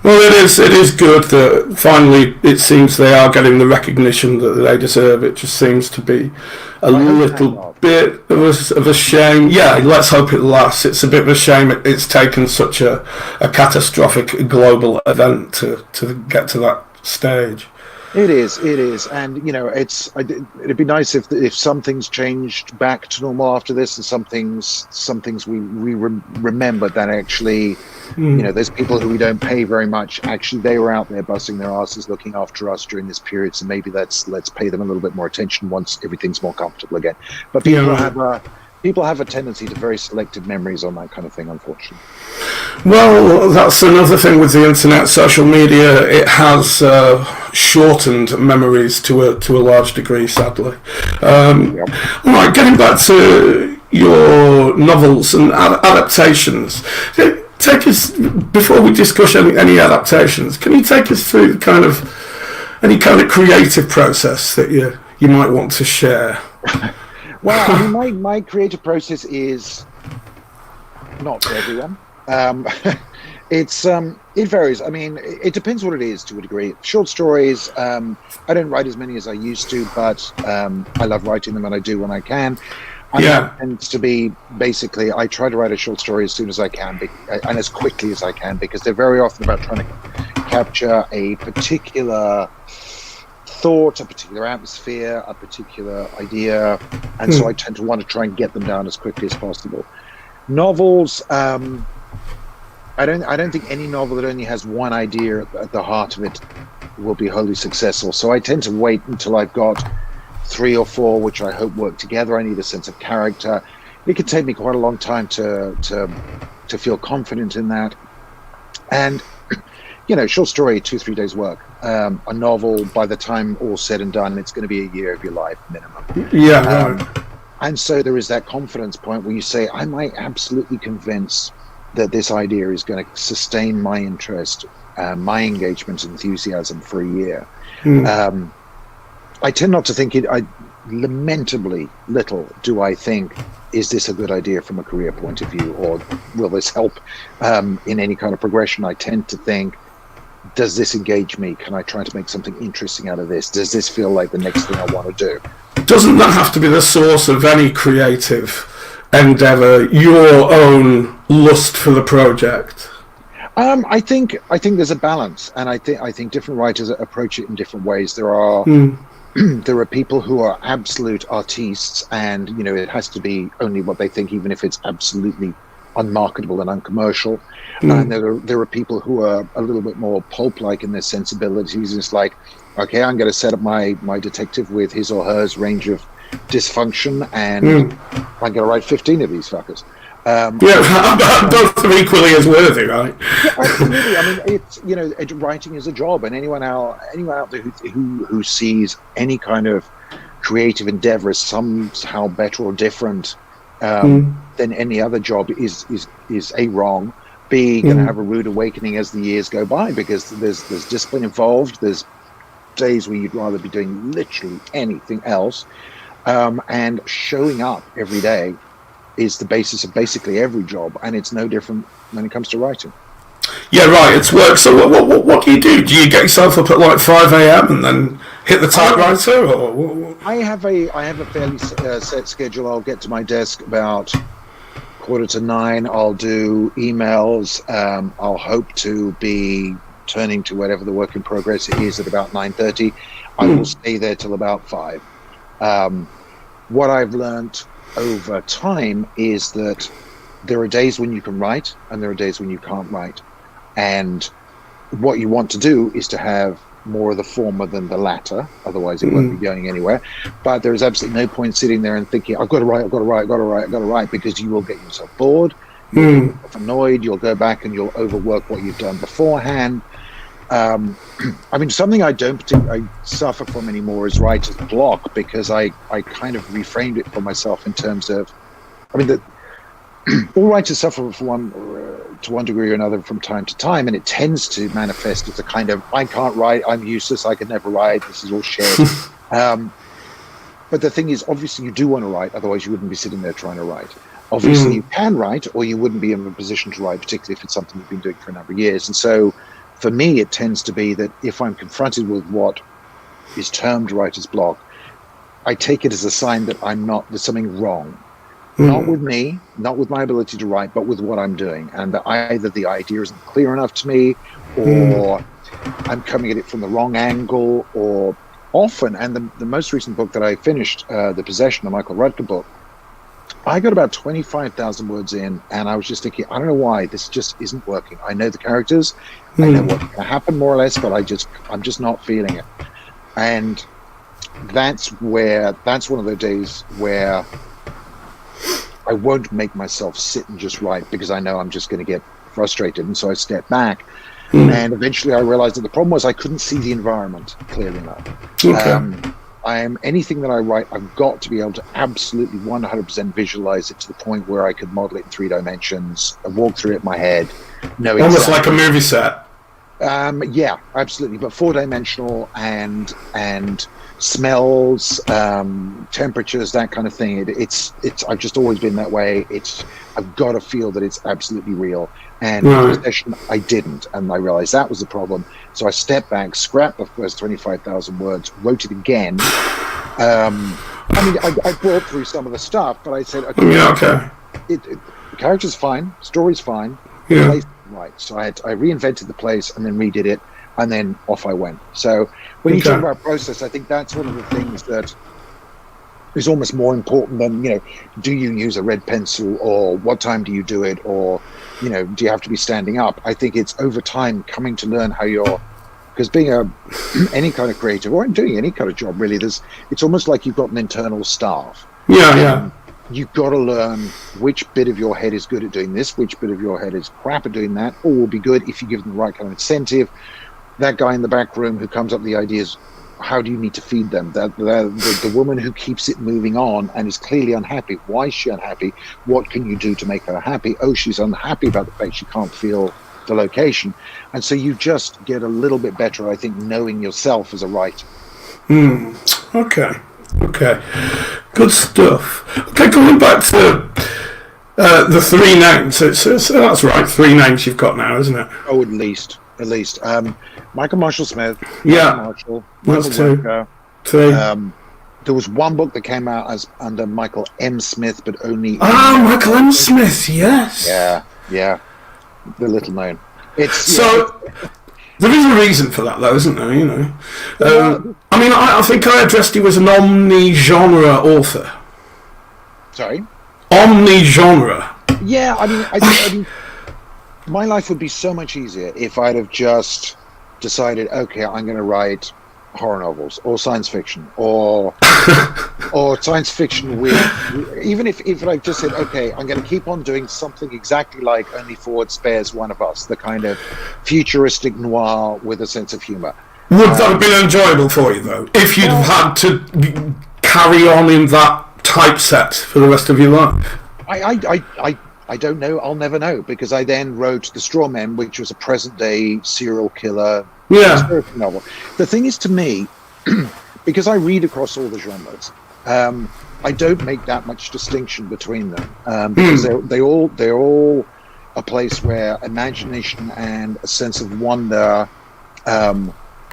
Well, it is good that finally it seems they are getting the recognition that they deserve. It just seems to be a little bit of a shame. Yeah, let's hope it lasts. It's a bit of a shame it's taken such a catastrophic global event to get to that stage. It is, and it'd be nice if some things changed back to normal after this, and some things we remember that actually, there's people who we don't pay very much. Actually, they were out there busting their asses looking after us during this period. So maybe let's pay them a little bit more attention once everything's more comfortable again. But people have a tendency to very selective memories on that kind of thing, unfortunately. Well, that's another thing with the internet, social media. It has shortened memories to a large degree, sadly. All right, getting back to your novels and adaptations. Take us, before we discuss any adaptations, can you take us through any kind of creative process that you might want to share? Well, I mean, my creative process is not for everyone. It varies. I mean, it depends what it is to a degree. Short stories, I don't write as many as I used to, but I love writing them, and I do when I can. And that tends to be basically, I try to write a short story as soon as I can and as quickly as I can, because they're very often about trying to capture a particular thought, a particular atmosphere, a particular idea, and so I tend to want to try and get them down as quickly as possible. Novels, I don't think any novel that only has one idea at the heart of it will be wholly successful. So I tend to wait until I've got 3 or 4 which I hope work together. I need a sense of character. It can take me quite a long time to feel confident in that. And short story, 2-3 days work. A novel, by the time all's said and done, it's going to be a year of your life minimum. And so there is that confidence point where you say, am I absolutely convinced that this idea is going to sustain my interest, my engagement, enthusiasm for a year? I tend not to think it. Lamentably little do I think, is this a good idea from a career point of view, or will this help in any kind of progression? I tend to think, does this engage me? Can I try to make something interesting out of this? Does this feel like the next thing I want to do? Doesn't that have to be the source of any creative endeavor, your own lust for the project? I think there's a balance, and I think different writers approach it in different ways. There are there are people who are absolute artistes, and it has to be only what they think, even if it's absolutely unmarketable and uncommercial. And there are people who are a little bit more pulp-like in their sensibilities. It's like, okay, I'm going to set up my detective with his or hers range of dysfunction, and I'm going to write 15 of these fuckers. Both are equally as worthy, right? Yeah, absolutely. I mean, it's, you know, writing is a job, and anyone out there who sees any kind of creative endeavor as somehow better or different than any other job is A, wrong, B, going to have a rude awakening as the years go by, because there's discipline involved. There's days where you'd rather be doing literally anything else, and showing up every day is the basis of basically every job, and it's no different when it comes to writing. Yeah, right. It's work. So what do you do? Do you get yourself up at like 5 a.m. and then hit the typewriter, or what? I have a fairly set schedule. I'll get to my desk about 8:45. I'll do emails. I'll hope to be turning to whatever the work in progress is at about 9:30. I will stay there till about 5. What I've learned over time is that there are days when you can write and there are days when you can't write, and what you want to do is to have more of the former than the latter, otherwise it won't be going anywhere. But there is absolutely no point sitting there and thinking, I've got to write, because you will get yourself bored, you'll get yourself annoyed, you'll go back and you'll overwork what you've done beforehand. I mean, something I don't particularly suffer from anymore is writer's block, because I kind of reframed it for myself in terms of, I mean, all writers suffer to one degree or another from time to time, and it tends to manifest as a kind of, I can't write, I'm useless, I can never write, this is all shit. But the thing is, obviously you do want to write, otherwise you wouldn't be sitting there trying to write. Obviously you can write, or you wouldn't be in a position to write, particularly if it's something you've been doing for a number of years. And so for me, it tends to be that if I'm confronted with what is termed writer's block, I take it as a sign that there's something wrong. Not with me, not with my ability to write, but with what I'm doing. And that either the idea isn't clear enough to me, or I'm coming at it from the wrong angle, or often, and the most recent book that I finished, The Possession, the Michael Rutger book, I got about 25,000 words in, and I was just thinking, I don't know why, this just isn't working. I know the characters, I know what's going to happen more or less, but I'm just not feeling it. And that's one of the days where I won't make myself sit and just write, because I know I'm just going to get frustrated. And so I step back, and eventually I realized that the problem was I couldn't see the environment clearly enough. Anything that I write, I've got to be able to absolutely 100% visualize it to the point where I could model it in 3 dimensions, walk through it in my head, know almost like a movie set. Yeah, absolutely, but 4-dimensional and smells, temperatures, that kind of thing. It's I've just always been that way. I've got to feel that it's absolutely real. And in Possession, I didn't, and I realized that was the problem. So I stepped back, scrapped the first 25,000 words, wrote it again. I mean, I brought through some of the stuff, but I said, okay. The character's fine, story's fine, the place is right. So I reinvented the place and then redid it, and then off I went. So when you talk about process, I think that's one of the things that is almost more important than, do you use a red pencil, or what time do you do it, or, do you have to be standing up? I think it's over time coming to learn how because being any kind of creative, or doing any kind of job really, it's almost like you've got an internal staff. You've got to learn which bit of your head is good at doing this, which bit of your head is crap at doing that, or will be good if you give them the right kind of incentive. That guy in the back room who comes up with the ideas, how do you need to feed them? The woman who keeps it moving on and is clearly unhappy. Why is she unhappy? What can you do to make her happy? Oh, she's unhappy about the fact she can't feel the location. And so you just get a little bit better, I think, knowing yourself as a writer. Okay. Good stuff. Okay, going back to the 3 names. So that's right, 3 names you've got now, isn't it? Oh, at least. Michael Marshall Smith. Michael Rutger. 2. There was one book that came out as under Michael M. Smith, but only. Michael M. Smith, yes. Yeah. The little known. There is a reason for that, though, isn't there? I mean, I think I addressed you as an omni-genre author. Sorry? Omni-genre. Yeah, I mean, my life would be so much easier if I'd have just decided, okay, I'm going to write horror novels or science fiction or science fiction with, even if I just said, okay, I'm going to keep on doing something exactly like Only Ford Spares One of Us, the kind of futuristic noir with a sense of humor. Would that have been enjoyable for you, though, if you'd had to carry on in that typeset for the rest of your life? I don't know. I'll never know, because I then wrote The Straw Men, which was a present-day serial killer novel. The thing is, to me, because I read across all the genres, I don't make that much distinction between them, because they're all a place where imagination and a sense of wonder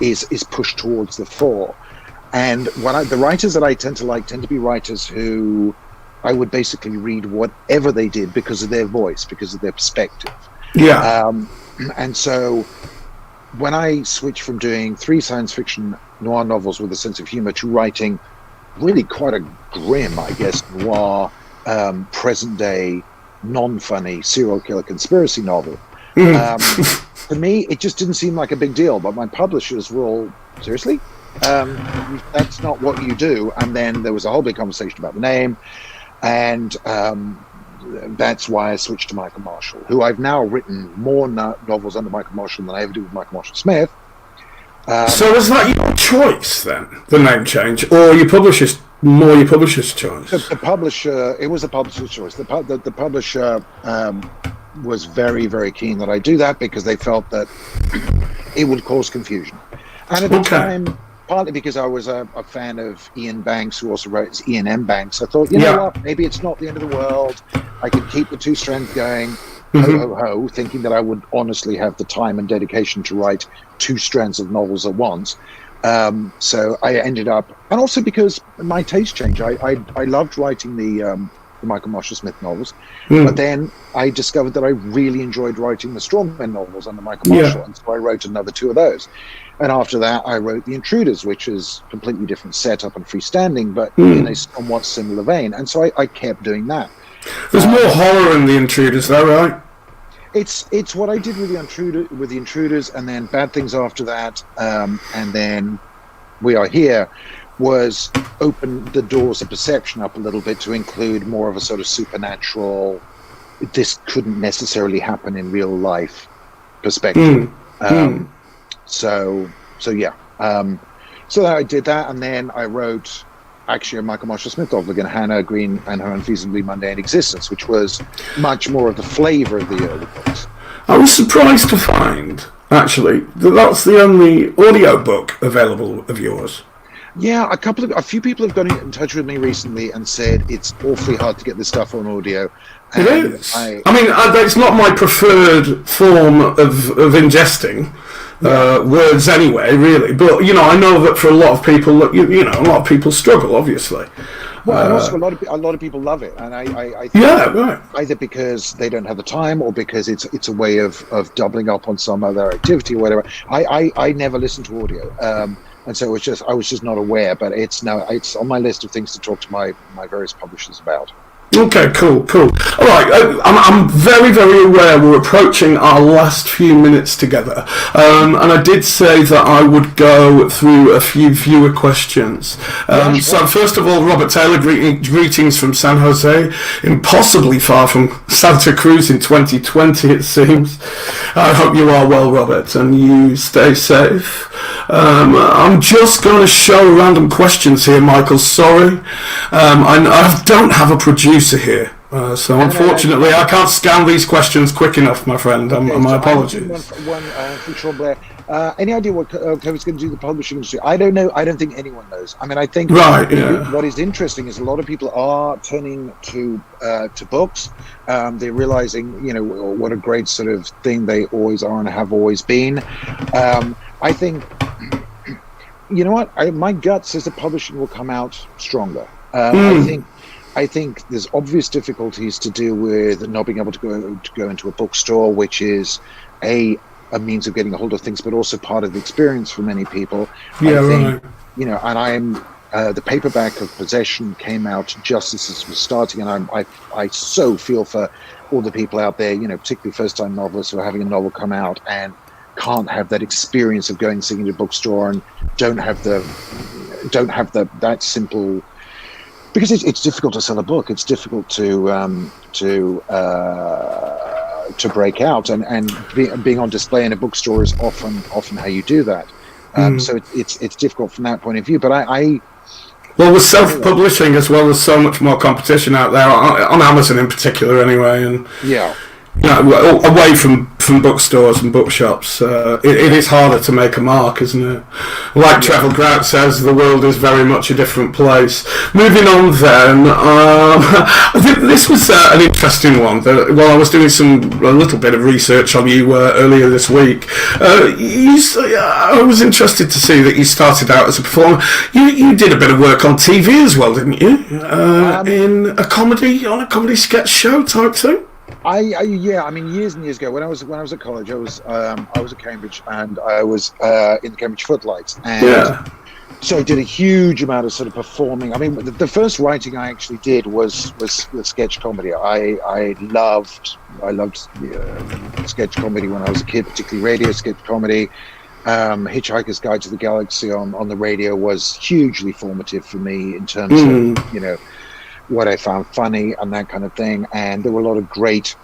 is pushed towards the fore. And the writers that I tend to like tend to be writers who I would basically read whatever they did because of their voice, because of their perspective. Yeah. And so when I switched from doing 3 science fiction noir novels with a sense of humor to writing really quite a grim, I guess, noir, present-day, non-funny serial killer conspiracy novel, to me, it just didn't seem like a big deal. But my publishers were all, seriously? That's not what you do. And then there was a whole big conversation about the name. And that's why I switched to Michael Marshall, who I've now written more novels under Michael Marshall than I ever did with Michael Marshall Smith. So was that your choice then, the name change, or your publisher's choice? The publisher, it was the publisher's choice. The publisher was very, very keen that I do that because they felt that it would cause confusion. And at the time, partly because I was a fan of Ian Banks, who also wrote Ian M. Banks, I thought, you know what, maybe it's not the end of the world. I could keep the 2 strands going, ho, ho, ho, thinking that I would honestly have the time and dedication to write 2 strands of novels at once. So I ended up, and also because my taste changed. I loved writing the Michael Marshall Smith novels, but then I discovered that I really enjoyed writing the Straw Men novels under Michael Marshall, and so I wrote another 2 of those. And after that, I wrote The Intruders, which is completely different setup and freestanding, but in a somewhat similar vein. And so I kept doing that. There's more horror in The Intruders, though, right? It's what I did with the Intruders, and then Bad Things after that, and then We Are Here, was open the doors of perception up a little bit to include more of a sort of supernatural, this couldn't necessarily happen in real life perspective. So I did that, and then I wrote actually a Michael Marshall Smith novel again, Hannah Green and Her Unfeasibly Mundane Existence, which was much more of the flavor of the early books. I was surprised to find, actually, that that's the only audio book available of yours. Yeah, a few people have got in touch with me recently and said it's awfully hard to get this stuff on audio. It is. I mean, it's not my preferred form of ingesting words anyway, really. But, I know that for a lot of people, a lot of people struggle, obviously. Well, and also a lot of people love it, and I think either because they don't have the time or because it's a way of doubling up on some other activity or whatever. I never listen to audio. And so I was just not aware, but it's on my list of things to talk to my various publishers about. Okay, cool. All right, I'm very, very aware we're approaching our last few minutes together, and I did say that I would go through a few viewer questions. So first of all, Robert Taylor, greetings from San Jose, impossibly far from Santa Cruz in 2020, it seems. I hope you are well, Robert, and you stay safe. I'm just going to show random questions here, Michael. Sorry, I don't have a producer here, so unfortunately I can't scan these questions quick enough, my friend. My apologies. One for Sean Blair. Any idea what COVID's going to do to the publishing industry? I don't know. I don't think anyone knows. I mean, I think what is interesting is a lot of people are turning to books. They're realizing, what a great sort of thing they always are and have always been. I think, you know what? My gut says that publishing will come out stronger. I think there's obvious difficulties to do with not being able to go into a bookstore, which is a means of getting a hold of things, but also part of the experience for many people. Yeah, I think, right. And I'm the paperback of Possession came out just as it was starting, and I so feel for all the people out there, particularly first-time novelists who are having a novel come out and can't have that experience of going sitting in a bookstore and don't have that simple, because it's difficult to sell a book. It's difficult to break out, and being on display in a bookstore is often how you do that. So it's difficult from that point of view. But well, with self-publishing as well, there's so much more competition out there on Amazon in particular, anyway, and yeah. Away from bookstores and bookshops, it is harder to make a mark, isn't it? Like Trevor Grout says, the world is very much a different place. Moving on then, I think this was an interesting one. While I was doing a little bit of research on you earlier this week, I was interested to see that you started out as a performer. You did a bit of work on TV as well, didn't you? On a comedy sketch show type thing? I mean, years and years ago, when I was at college, I was at Cambridge, and I was in the Cambridge Footlights, and so I did a huge amount of sort of performing. I mean, the first writing I actually did was sketch comedy. I loved sketch comedy when I was a kid, particularly radio sketch comedy. Hitchhiker's Guide to the Galaxy on the radio was hugely formative for me in terms of what I found funny and that kind of thing. And there were a lot of great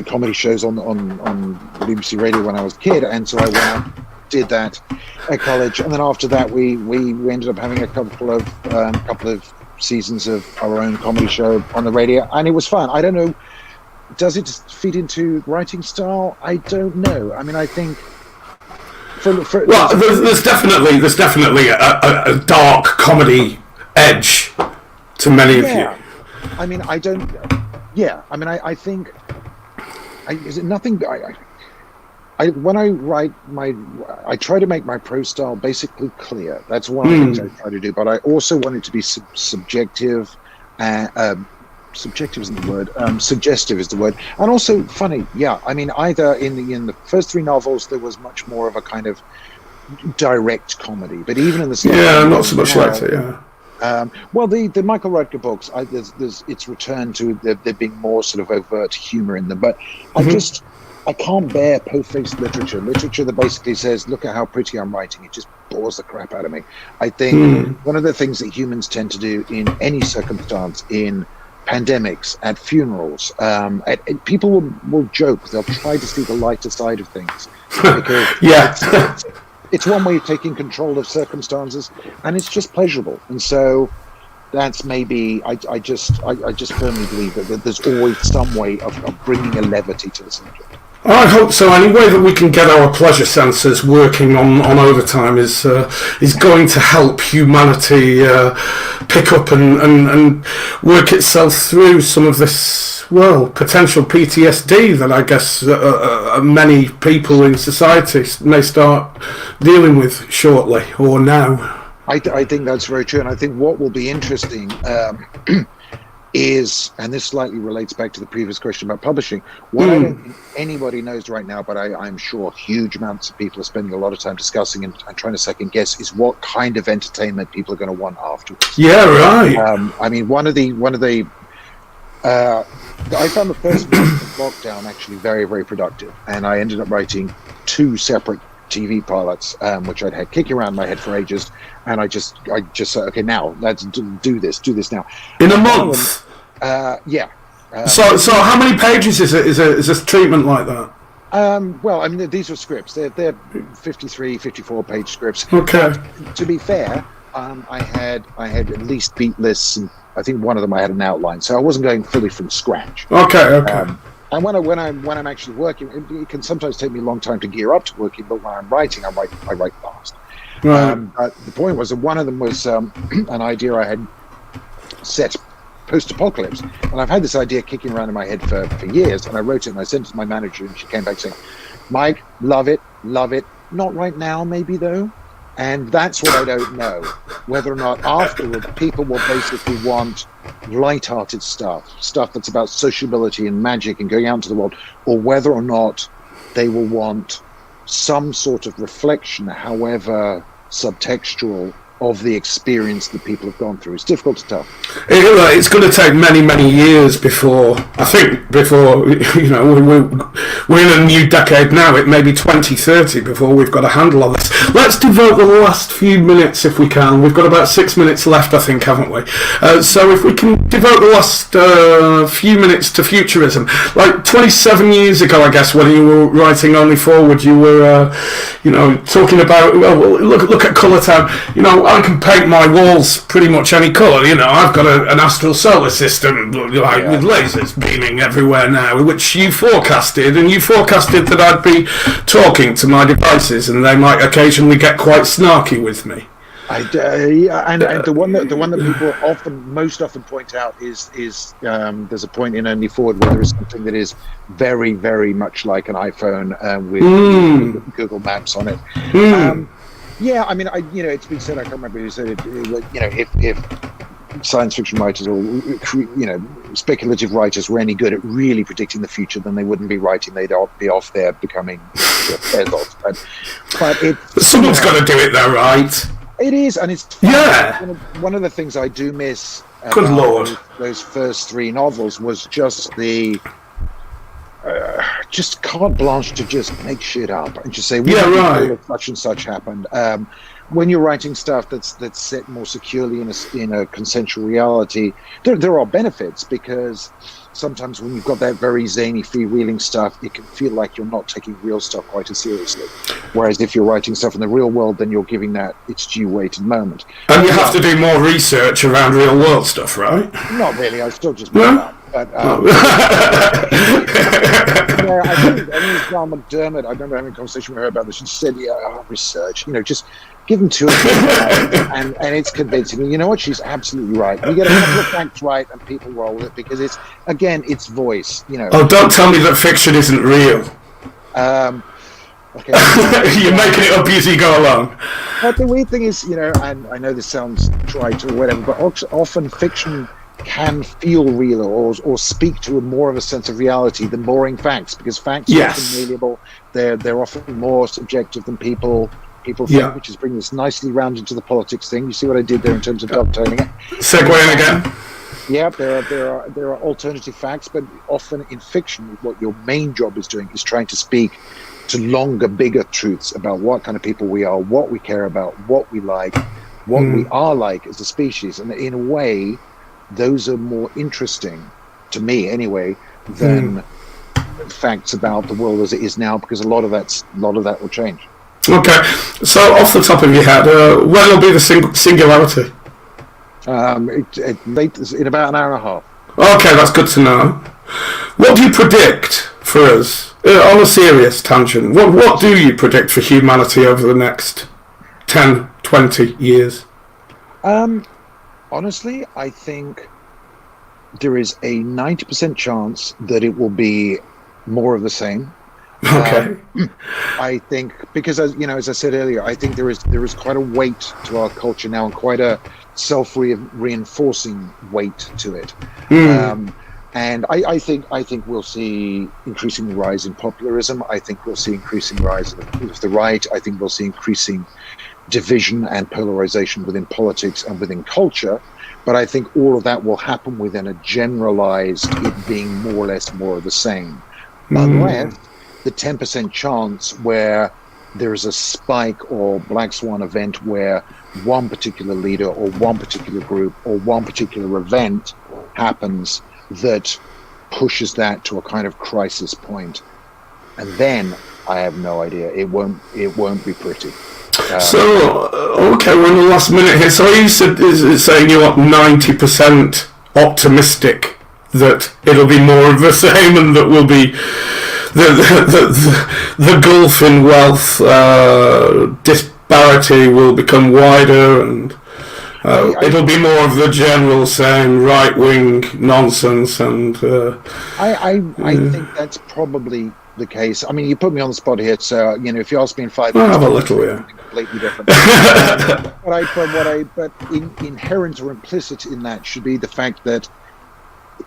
comedy shows on BBC Radio when I was a kid, and so I went out, did that at college, and then after that we ended up having a couple of seasons of our own comedy show on the radio, and it was fun. I don't know, does it feed into writing style? I don't know. I mean, I think there's definitely a dark comedy edge to many of you. I mean, I don't. Yeah, I mean, I think. Is it nothing? When I write I try to make my prose style basically clear. That's one of the things I try to do. But I also want it to be subjective. Subjective isn't the word. Suggestive is the word, and also funny. Yeah, I mean, either in the first three novels there was much more of a kind of direct comedy, but even in the not so much like it. Yeah. Well, the Michael Rutger books, it's returned to there being more sort of overt humor in them. But I can't bear po-faced literature that basically says, "Look at how pretty I'm writing." It just bores the crap out of me. I think one of the things that humans tend to do in any circumstance, in pandemics, at funerals, people will joke. They'll try to see the lighter side of things because it's one way of taking control of circumstances, and it's just pleasurable. And so that's maybe I just firmly believe that there's always some way of bringing a levity to the subject. I hope so. Any way that we can get our pleasure sensors working on overtime is going to help humanity pick up and work itself through some of this, potential PTSD that I guess many people in society may start dealing with shortly or now. I think that's very true, and I think what will be interesting is, and this slightly relates back to the previous question about publishing, what I don't think anybody knows right now, but I'm sure huge amounts of people are spending a lot of time discussing and trying to second guess, is what kind of entertainment people are going to want afterwards. Yeah, right. I mean, one of the I found the first month of lockdown actually very, very productive, and I ended up writing 2 separate TV pilots, which I'd had kicking around in my head for ages, and I just said, okay, now let's do this now. In a month? Yeah. So how many pages is this treatment like that? Well, I mean, these were scripts. They're 53, 54 page scripts. Okay. To be fair, I had at least beat lists, and I think one of them I had an outline, so I wasn't going fully from scratch. Okay. And when I'm actually working, it can sometimes take me a long time to gear up to working, but when I'm writing, I write fast. Right. The point was that one of them was an idea I had set post-apocalypse, and I've had this idea kicking around in my head for years, and I wrote it and I sent it to my manager, and she came back saying, "Mike, love it, not right now maybe though." And that's what I don't know, whether or not afterward people will basically want light-hearted stuff that's about sociability and magic and going out into the world, or whether or not they will want some sort of reflection, however subtextual, of the experience that people have gone through. It's difficult to tell. It's going to take many, many years before we're in a new decade now. It may be 2030 before we've got a handle on this. Let's devote the last few minutes, if we can. We've got about 6 minutes left, I think, haven't we? So if we can devote the last few minutes to futurism. Like 27 years ago, I guess, when you were writing Only Forward, you were, talking about, look at Colour Town. I can paint my walls pretty much any colour. I've got an astral solar system with lasers beaming everywhere now, which you forecasted, and you forecasted that I'd be talking to my devices, and they might occasionally get quite snarky with me. And the one that people most often point out is there's a point in Only Forward where there is something that is very, very much like an iPhone with Google Maps on it. Yeah, I mean, it's been said. I can't remember who said it. If science fiction writers or speculative writers were any good at really predicting the future, then they wouldn't be writing. They'd be off there becoming Bezos. But someone's got to do it, though, right? It is, and it's one of the things I do miss. Good Lord! Those first 3 novels was just the. Just carte blanche to just make shit up and just say, such and such happened. When you're writing stuff that's set more securely in a consensual reality, there are benefits, because sometimes when you've got that very zany, freewheeling stuff, it can feel like you're not taking real stuff quite as seriously. Whereas if you're writing stuff in the real world, then you're giving that its due weight and moment. And you have to do more research around real world stuff, right? Not really. I still just make it up. But I think John McDermott, I remember having a conversation with her about this. She said, research, just give them 2 or 3 and it's convincing me. You know what? She's absolutely right. We get a couple of facts right and people roll with it, because it's voice, Oh, don't tell me that fiction isn't real. Okay. You're making it up as you go along. But the weird thing is, and I know this sounds trite or whatever, but often fiction can feel real or speak to more of a sense of reality than boring facts, because facts are often malleable. They're often more subjective than people think, which is bringing us nicely round into the politics thing. You see what I did there in terms of dovetailing it? Segueing again. Yeah, there are alternative facts, but often in fiction, what your main job is doing is trying to speak to longer, bigger truths about what kind of people we are, what we care about, what we like, what we are like as a species, and in a way, those are more interesting to me anyway than facts about the world as it is now, because a lot of that will change. Okay, so off the top of your head, when will be the singularity? In about an hour and a half. Okay, that's good to know. What do you predict for us, on a serious tangent? What do you predict for humanity over the next 10, 20 years? Honestly, I think there is a 90% chance that it will be more of the same. Okay. I think because, as I said earlier, I think there is quite a weight to our culture now, and quite a self-reinforcing weight to it. And I think we'll see increasing rise in popularism. I think we'll see increasing rise of the right. I think we'll see increasing division and polarization within politics and within culture. But I think all of that will happen within a generalized it being more or less more of the same. Unless the 10% chance where there is a spike or black swan event where one particular leader or one particular group or one particular event happens that pushes that to a kind of crisis point. And then I have no idea. It won't be pretty. Okay, we're in the last minute here. So you said saying you're 90% optimistic that it'll be more of the same, and that will be the gulf in wealth disparity will become wider, and it'll be more of the general same right-wing nonsense. And I think that's probably the case. I mean, you put me on the spot here, so if you ask me in 5 minutes, I'll have a little, yeah. Completely different. but inherent or implicit in that should be the fact that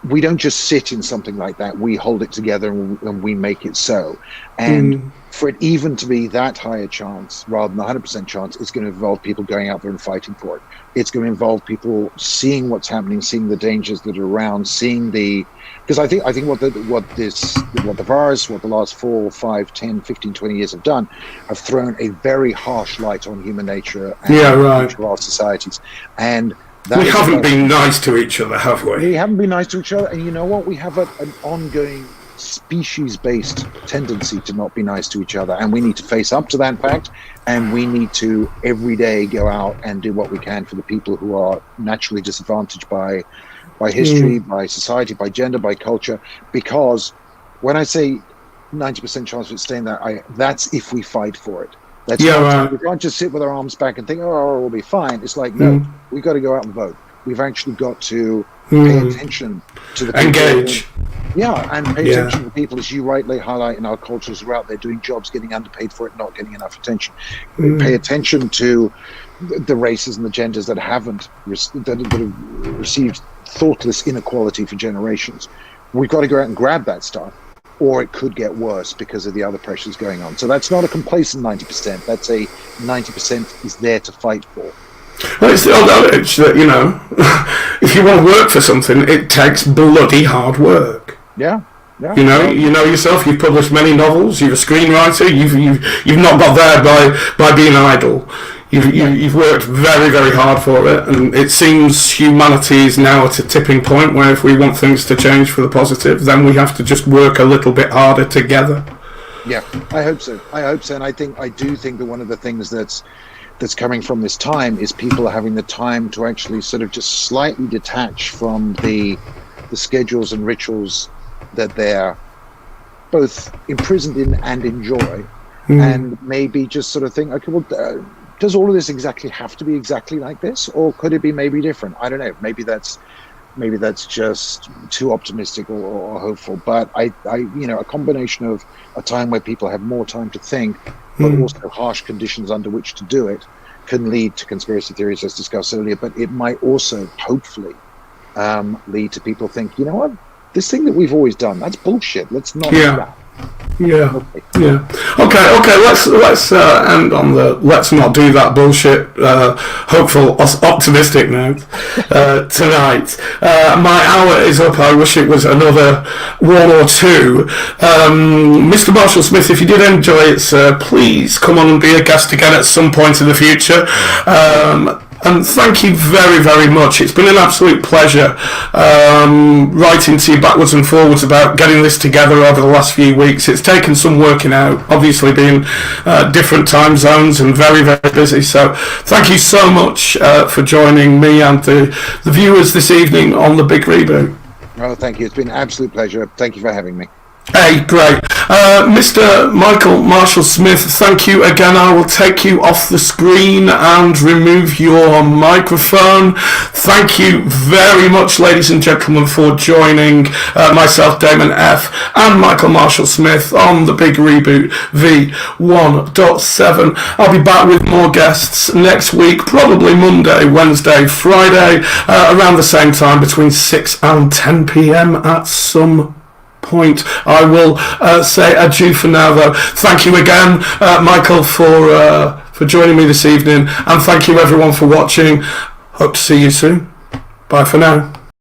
we don't just sit in something like that. We hold it together and we make it so. And for it even to be that high a chance rather than 100% chance, it's going to involve people going out there and fighting for it. It's going to involve people seeing what's happening, seeing the dangers that are around, seeing because I think what the virus, what the last 4, 5, 10, 15, 20 years have done, have thrown a very harsh light on human nature and our societies. And we haven't been nice to each other, have we? We haven't been nice to each other. And you know what? We have an ongoing species-based tendency to not be nice to each other. And we need to face up to that fact. And we need to every day go out and do what we can for the people who are naturally disadvantaged by history, by society, by gender, by culture. Because when I say 90% chance of it staying there, that's if we fight for it. We can't just sit with our arms back and think, oh, we'll be fine. It's like, no, we've got to go out and vote. We've actually got to pay attention to the people. Engage. And pay attention to the people, as you rightly highlight, in our cultures who are out there doing jobs, getting underpaid for it, not getting enough attention. Pay attention to the races and the genders that have received thoughtless inequality for generations. We've got to go out and grab that stuff, or it could get worse because of the other pressures going on. So that's not a complacent 90%. That's a 90% is there to fight for. Well, it's the old adage that, if you want to work for something, it takes bloody hard work. Yeah. You know yourself. You've published many novels. You're a screenwriter. You've not got there by being idle. You've worked very, very hard for it, and it seems humanity is now at a tipping point where if we want things to change for the positive, then we have to just work a little bit harder together. Yeah, I hope so, and I do think that one of the things that's coming from this time is people are having the time to actually sort of just slightly detach from the schedules and rituals that they're both imprisoned in and enjoy, and maybe just sort of think, okay, well, does all of this exactly have to be exactly like this, or could it be maybe different? I don't know. Maybe that's just too optimistic or hopeful. But I a combination of a time where people have more time to think, but also harsh conditions under which to do it, can lead to conspiracy theories, as discussed earlier. But it might also, hopefully, lead to people think, you know what, this thing that we've always done, that's bullshit. Let's not do that. Yeah. Okay. Let's end on the let's not do that bullshit. Hopeful, optimistic note tonight. My hour is up. I wish it was another 1 or 2. Mr. Marshall Smith, if you did enjoy it, sir, please come on and be a guest again at some point in the future. And thank you very, very much. It's been an absolute pleasure writing to you backwards and forwards about getting this together over the last few weeks. It's taken some working out, obviously being different time zones and very, very busy. So thank you so much for joining me and the viewers this evening on The Big Reboot. Oh, thank you. It's been an absolute pleasure. Thank you for having me. Hey, great. Mr. Michael Marshall Smith, thank you again. I will take you off the screen and remove your microphone. Thank you very much, ladies and gentlemen, for joining myself, Damon F, and Michael Marshall Smith on The Big Reboot v1.7. I'll be back with more guests next week, probably Monday, Wednesday, Friday, around the same time, between 6 and 10 p.m. at some point. I will say adieu for now, though. Thank you again, Michael, for joining me this evening, and thank you everyone for watching. Hope to see you soon. Bye for now.